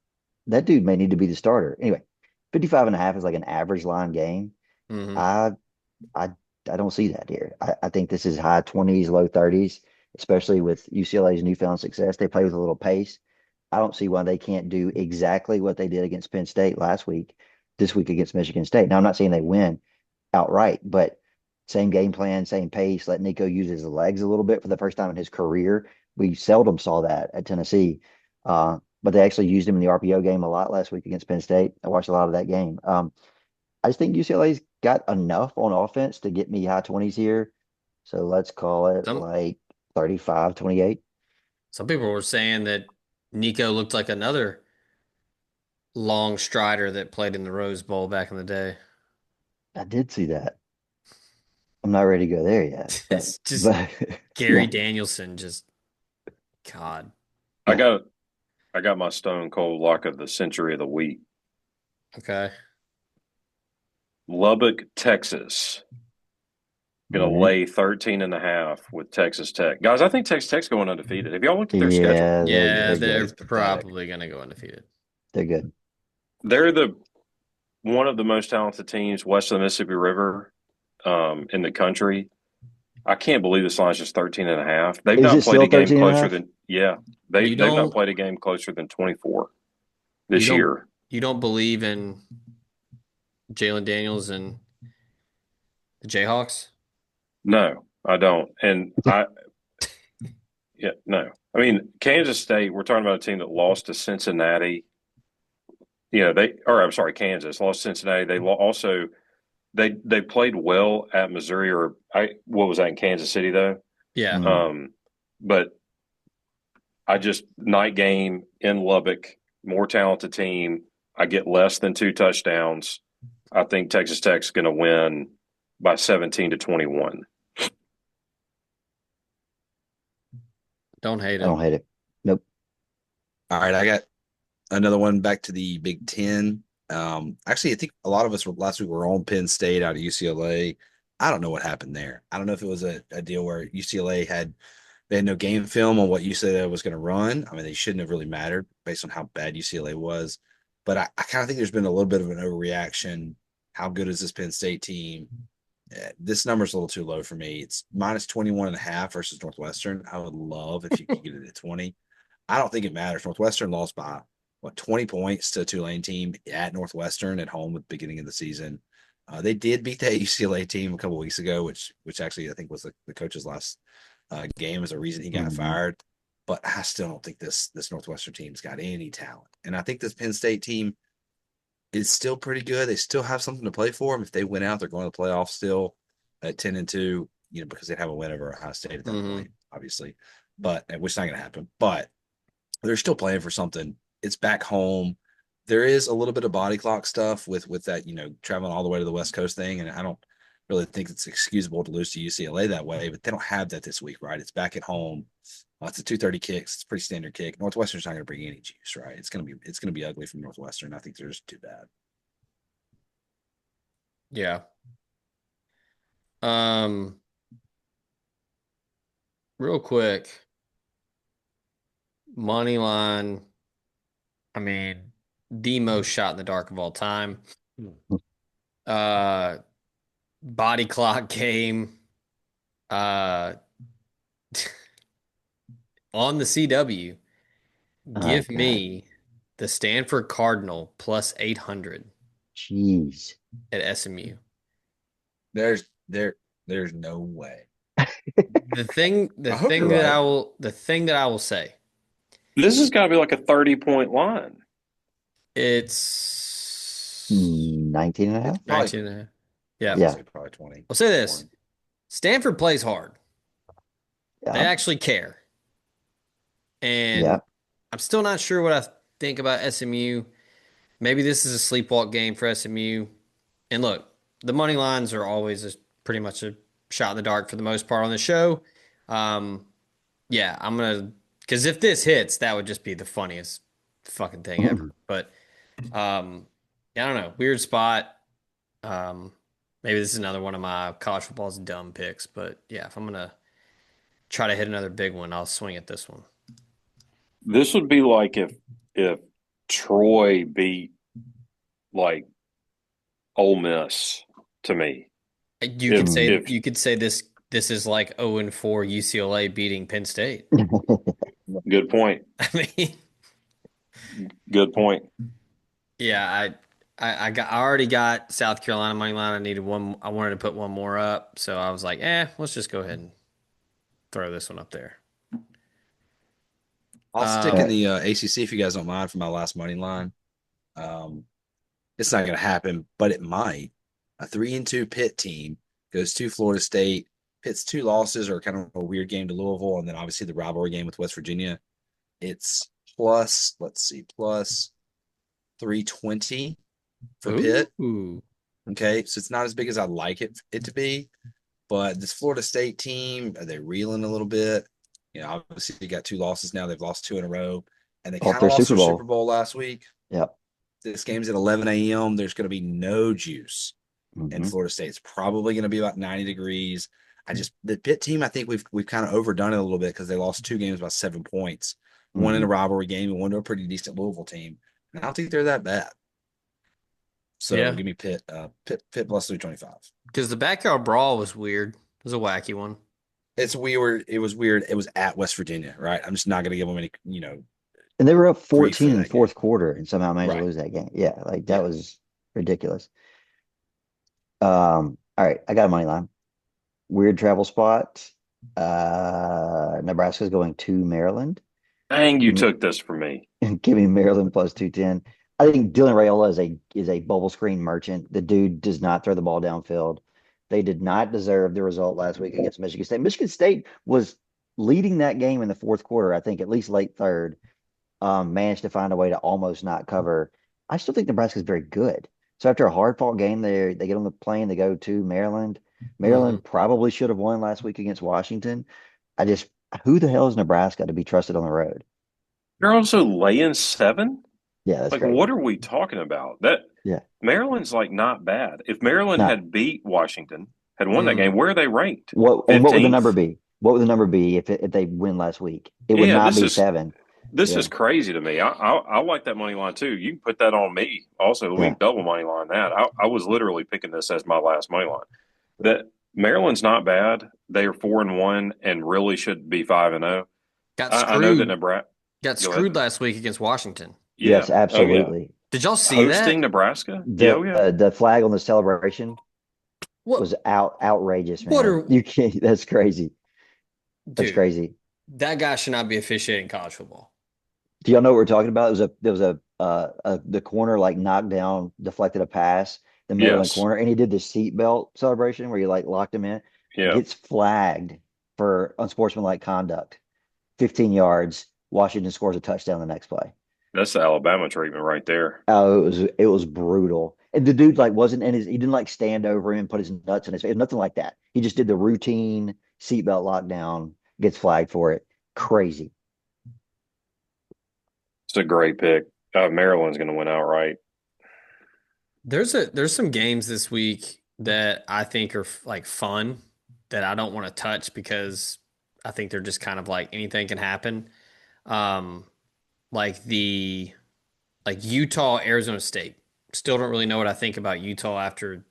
That dude may need to be the starter. Anyway, 55 and a half is like an average line game. Hmm. I I I don't see that here. I think this is high 20s, low 30s, especially with UCLA's newfound success. They play with a little pace. I don't see why they can't do exactly what they did against Penn State last week, this week against Michigan State. Now, I'm not saying they win outright, but same game plan, same pace. Let Nico use his legs a little bit for the first time in his career. We seldom saw that at Tennessee, but they actually used him in the RPO game a lot last week against Penn State. I watched a lot of that game. I just think UCLA's got enough on offense to get me high 20s here. So let's call it Some like 35-28. some people were saying that Nico looked like another long strider that played in the Rose Bowl back in the day. I did see that. I'm not ready to go there yet, It's just but Gary yeah, Danielson, just God. I yeah. got I got my stone cold lock of the century of the week. Okay. Lubbock, Texas. All Going to right. lay 13 and a half with Texas Tech. Guys, I think Texas Tech's going undefeated. Have y'all looked at their schedule? Yeah, Yeah, they're they're good. It's pathetic. probably gonna go undefeated. They're good. They're the one of the most talented teams west of the Mississippi River in the country. I can't believe this line's just 13 and a half. They've Is not it played still a game 13 and a closer half? than You they've not don't played a game closer than 24 you this don't year. you don't believe in Jalen Daniels and the Jayhawks? No, I don't. And no. I mean, Kansas State, we're talking about a team that lost to Cincinnati. I'm sorry, Kansas lost to Cincinnati. Also they played well at Missouri what was that in Kansas City though? Yeah. Mhm. But I just night game in Lubbock, more talented team. I get less than 2 touchdowns. I think Texas Tech's going to win by 17-21. Don't hate I don't him. hate it. Nope. All right, I got another one back to the Big Ten. Actually, I think a lot of us last week were on Penn State out of UCLA. I don't know what happened there. I don't know if it was a deal where UCLA they had no game film on what UCLA was going to run. I mean, they shouldn't have really mattered based on how bad UCLA was. But I kind of think there's been a little bit of an overreaction. How good is this Penn State team? This number's a little too low for me. It's minus 21 and a half versus Northwestern. I would love if you could get it at 20. I don't think it matters. Northwestern lost by 20 points to a Tulane team at Northwestern at home at the beginning of the season. They did beat that UCLA team a couple weeks ago, which actually I think was the coach's last game as a reason he got Mhm. fired. but I still don't think this Northwestern team's got any talent. And I think this Penn State team is still pretty good. They still have something to play for them. If they win out, they're going to the playoffs still at 10-2, because they'd have a win over Ohio State at that point, obviously. But which is not going to happen. But they're still playing for something. It's back home. There is a little bit of body clock stuff with that, traveling all the way to the West Coast thing. And I don't really think it's excusable to lose to UCLA that way, but they don't have that this week, right? It's back at home. It's a 2:30 kicks. It's a pretty standard kick. Northwestern's not going to bring any juice, right? It's going to be ugly from Northwestern. I think they're just too bad. Yeah. Real quick, money line. I mean, the most shot in the dark of all time. Body clock game. On the CW, give me the Stanford Cardinal plus 800. Jeez. At SMU. There's no way. The thing that I will say. This has got to be like a 30-point line. It's 19 and a half. 19 and a half. Yeah. Yeah. Probably 20. I'll say this. Stanford plays hard. Yeah. They actually care. And I'm still not sure what I think about SMU. Maybe this is a sleepwalk game for SMU. And look, the money lines are always pretty much a shot in the dark for the most part on the show. Yeah, I'm going to, because if this hits, that would just be the funniest fucking thing ever. But, yeah, I don't know. Weird spot. Maybe this is another one of my college football's dumb picks. But yeah, if I'm going to try to hit another big one, I'll swing at this one. This would be like if Troy beat like Ole Miss to me. You could say this is like 0-4 UCLA beating Penn State. Good point. I mean, good point. Yeah, I already got South Carolina money line. I needed one. I wanted to put one more up, so I was like, let's just go ahead and throw this one up there. I'll stick in the ACC if you guys don't mind for my last money line. It's not going to happen, but it might. A 3-2 Pitt team goes to Florida State. Pitt's 2 losses are kind of a weird game to Louisville, and then obviously the rivalry game with West Virginia. It's plus 320 for Pitt. Okay, so it's not as big as I'd like it to be, but this Florida State team, are they reeling a little bit? Obviously they got 2 losses now. They've lost 2 in a row, and they kind of lost their Super Bowl last week. Yep. This game's at 11 a.m. There's going to be no juice in Florida State. It's probably going to be about 90 degrees. The Pitt team, I think we've kind of overdone it a little bit because they lost 2 games by 7 points. One in a rivalry game and one to a pretty decent Louisville team. And I don't think they're that bad. So give me Pitt plus 325. Because the backyard brawl was weird. It was a wacky one. It's weird. It was weird. It was at West Virginia, right? I'm just not going to give them any, And they were up 14 in the fourth quarter and somehow managed to lose that game. Yeah, that was ridiculous. All right, I got a money line. Weird travel spot. Nebraska's going to Maryland. Dang, you took this from me. Giving Maryland plus 210. I think Dylan Raiola is a bubble screen merchant. The dude does not throw the ball downfield. They did not deserve the result last week against Michigan State. Michigan State was leading that game in the fourth quarter, I think, at least late third. Managed to find a way to almost not cover. I still think Nebraska is very good. So after a hard-fought game, they get on the plane, they go to Maryland. Maryland probably should have won last week against Washington. Who the hell is Nebraska to be trusted on the road? They're also laying 7? Yeah, that's like, crazy. What are we talking about? Maryland's like not bad. If Maryland had beat Washington, had won that game, where are they ranked? What would the number be? What would the number be if they win last week? It would not be 7. This is crazy to me. I like that money line too. You can put that on me. Also, we can double money line that. I was literally picking this as my last money line. That Maryland's not bad. They are 4-1 and really should be 5-0. I know that Nebraska got screwed last week against Washington. Yeah. Yes, absolutely. Oh, yeah. Did y'all see that? Hosting Nebraska? The flag on the celebration was outrageous, man. You can't. That's crazy. That's crazy. That guy should not be officiating college football. Do y'all know what we're talking about? There was the corner like knocked down, deflected a pass, the Maryland Yes. corner, and he did the seatbelt celebration where you like locked him in, Yeah. gets flagged for unsportsmanlike conduct, 15 yards. Washington scores a touchdown the next play. That's the Alabama treatment right there. Oh, it was brutal. And the dude like wasn't in his he didn't like stand over him and put his nuts in his face. Nothing like that. He just did the routine seatbelt lockdown, gets flagged for it. Crazy. It's a great pick. Maryland's going to win outright. There's some games this week that I think are like fun that I don't want to touch because I think they're just kind of like anything can happen. Um, like the like Utah, Arizona State. Still don't really know what I think about Utah after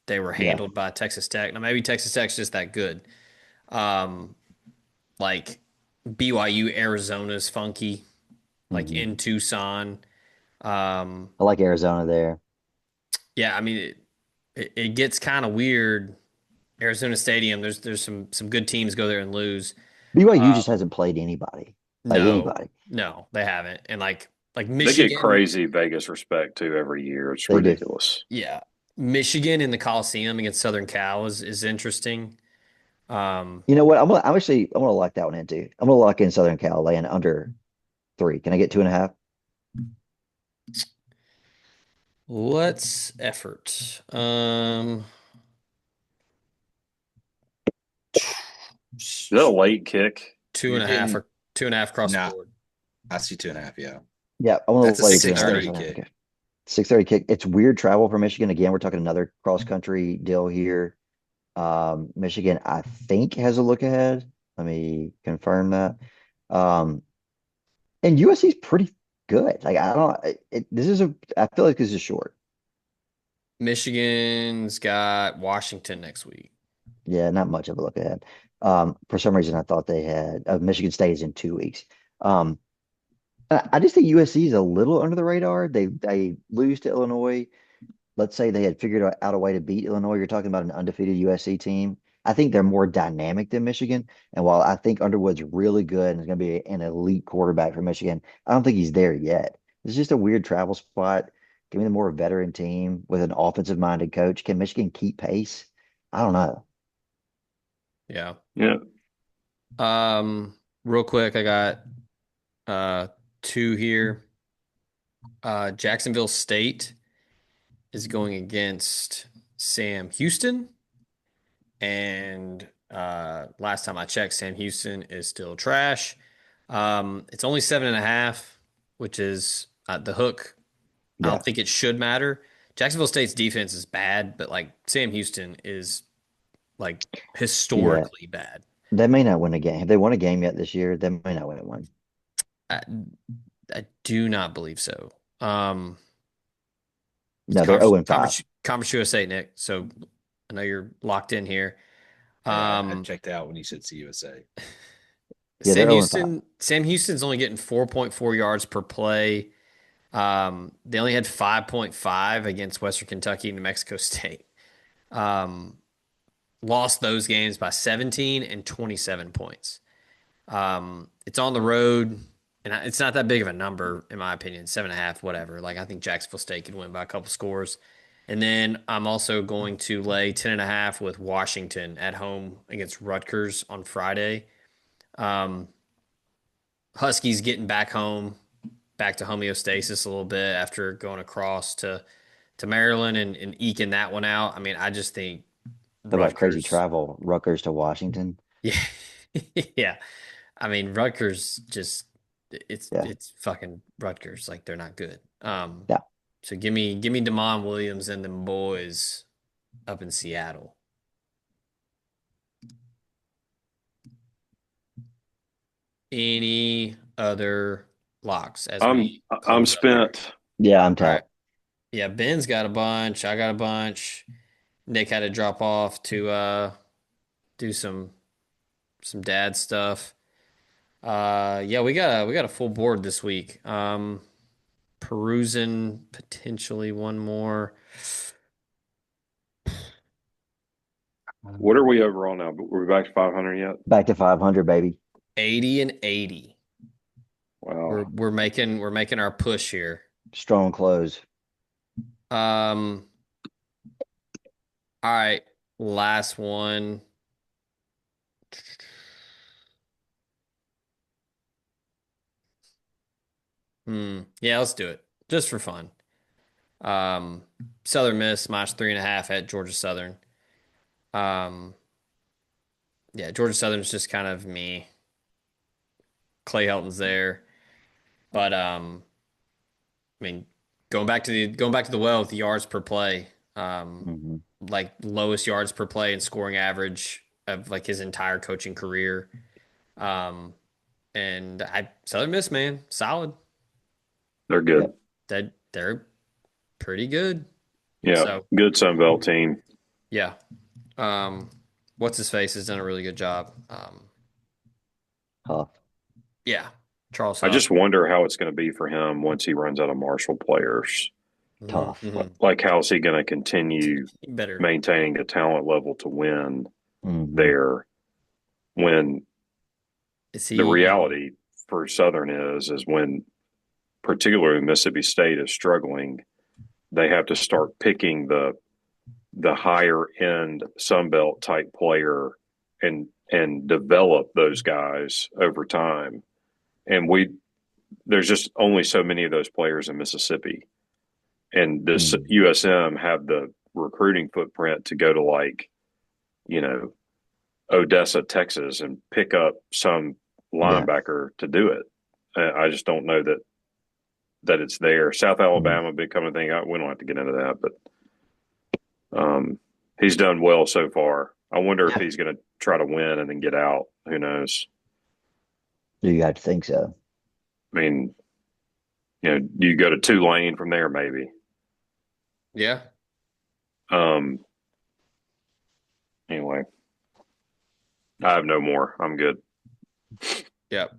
they were Yeah. handled by Texas Tech. Now maybe Texas Tech's just that good. Um, like BYU, Arizona's funky, like Hmm. in Tucson. Um, I like Arizona there. yeah, I mean it gets kind of weird. Arizona Stadium, there's some good teams go there and lose. BYU Uh, just hasn't played anybody, like no, anybody. no, they haven't. And like They get Michigan, crazy Vegas respect too every year. It's They do. ridiculous. yeah, Michigan in the Coliseum against Southern Cal is interesting. Um, You know what? I'm gonna lock that one in too. I'm gonna lock in Southern Cal laying under 3. Can I get 2.5? let's effort. Is that a late kick? Two You're and a half getting or 2.5 across the not. board. I see 2.5. Yeah, Yeah, I want that's to a lay six 6:30. thirty 2.5. kick. Okay. 6:30 kick. It's weird travel for Michigan. Again, we're talking another cross country deal here. Michigan, I think, has a look ahead. Let me confirm that. Um, and USC's pretty good. Like I don't. This is a. I feel like this is short. Michigan's got Washington next week. Yeah, not much of a look ahead. For some reason, I thought they had Michigan State is in 2 weeks. Um, I just think USC is a little under the radar. They lose to Illinois. Let's say they had figured out a way to beat Illinois. You're talking about an undefeated USC team. I think they're more dynamic than Michigan. And while I think Underwood's really good and is going to be an elite quarterback for Michigan, I don't think he's there yet. It's just a weird travel spot. Give me the more veteran team with an offensive minded coach. Can Michigan keep pace? I don't know. Yeah. Yeah. Real quick, I got uh two here. Jacksonville State is going against Sam Houston. And last time I checked, Sam Houston is still trash. It's only 7.5, which is the hook. I don't Yeah. think it should matter. Jacksonville State's defense is bad, but like Sam Houston is like Yeah. historically bad. They may not win a game. Have they won a game yet this year? They may not win one. I, I do not believe so. It's No, they're 0 and 5. Conference USA, Nick. So I know you're locked in here. Yeah, I Um, checked out when you said CUSA. Yeah, they're 0 and 5. Sam Houston's only getting 4.4 yards per play. They only had 5.5 against Western Kentucky and New Mexico State. Um, Lost those games by 17 and 27 points. It's on the road, and it's not that big of a number, in my opinion. 7.5, whatever. Like, I think Jacksonville State could win by a couple scores. And then I'm also going to lay 10.5 with Washington at home against Rutgers on Friday. Um, Huskies getting back home, back to homeostasis a little bit after going across to Maryland and eking that one out. I mean, I just think Talk about crazy Rutgers, travel. Rutgers to Washington. yeah, yeah. I mean, Rutgers just Yeah. it's fucking Rutgers. Like they're not good. Yeah. So give me Damon Williams and them boys up in Seattle. Any other locks as I'm we I'm close up here? spent. Yeah, I'm All right. tapped. Yeah, Ben's got a bunch. I got a bunch. Nick had to drop off to do some dad stuff. Yeah, we got a full board this week. Perusing potentially one more. What are we over on now? We're back to 500 yet? Back to 500, baby. 80 and 80. We're Wow. we're making we're making our push here. Strong close. Um, all right, last one. Yeah, let's do it. Just for fun. Um, Southern Miss minus 3.5 at Georgia Southern. Um, yeah, Georgia Southern's just kind of me. Clay Helton's there. But I mean, going back to the well with the yards per play, Hmm. like lowest yards per play and scoring average of like his entire coaching career. Um, and I Southern Miss, man, solid. They're good. Yep. They're pretty good. Yeah. So Good Sun Belt team. yeah. Um, what's his face has done a really good job. Huff. Yeah, Charles I Huff. just wonder how it's going to be for him once he runs out of Marshall players. Tough. Mm-hmm. Like, how's he going to continue Better. maintaining a talent level to win Hmm. there when Is the he reality for Southern is when particularly Mississippi State is struggling, they have to start picking the higher end Sunbelt type player and develop those guys over time. And there's just only so many of those players in Mississippi. And this Hmm. USM have the recruiting footprint to go to, like, you know, Odessa, Texas, and pick up some Yeah. linebacker to do it. I just don't know that it's there. South Mm. Alabama becoming a thing. We don't have to get into that, but he's done well so far. I wonder if Yeah. he's going to try to win and then get out. Who knows? Do you have to think so? I mean, do you go to Tulane from there? Maybe. Yeah. Um, anyway, I have no more. I'm good. Yep.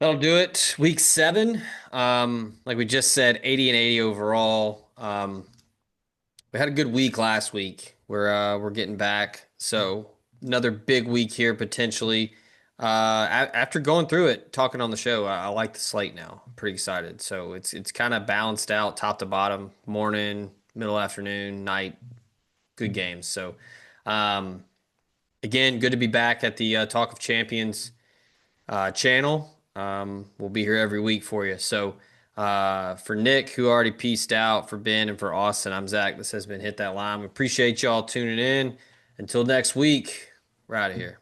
That'll do it. Week 7. Like we just said, 80 and 80 overall. We had a good week last week. We're getting back. So another big week here potentially. After going through it, talking on the show, I like the slate now. I'm pretty excited. So it's kind of balanced out top to bottom, morning, middle afternoon, night, good games. So um, again, good to be back at the Talk of Champions channel. We'll be here every week for you. So for Nick, who already peaced out, for Ben, and for Austin, I'm Zach. This has been Hit That Line. We appreciate y'all tuning in. Until next week, we're out of here.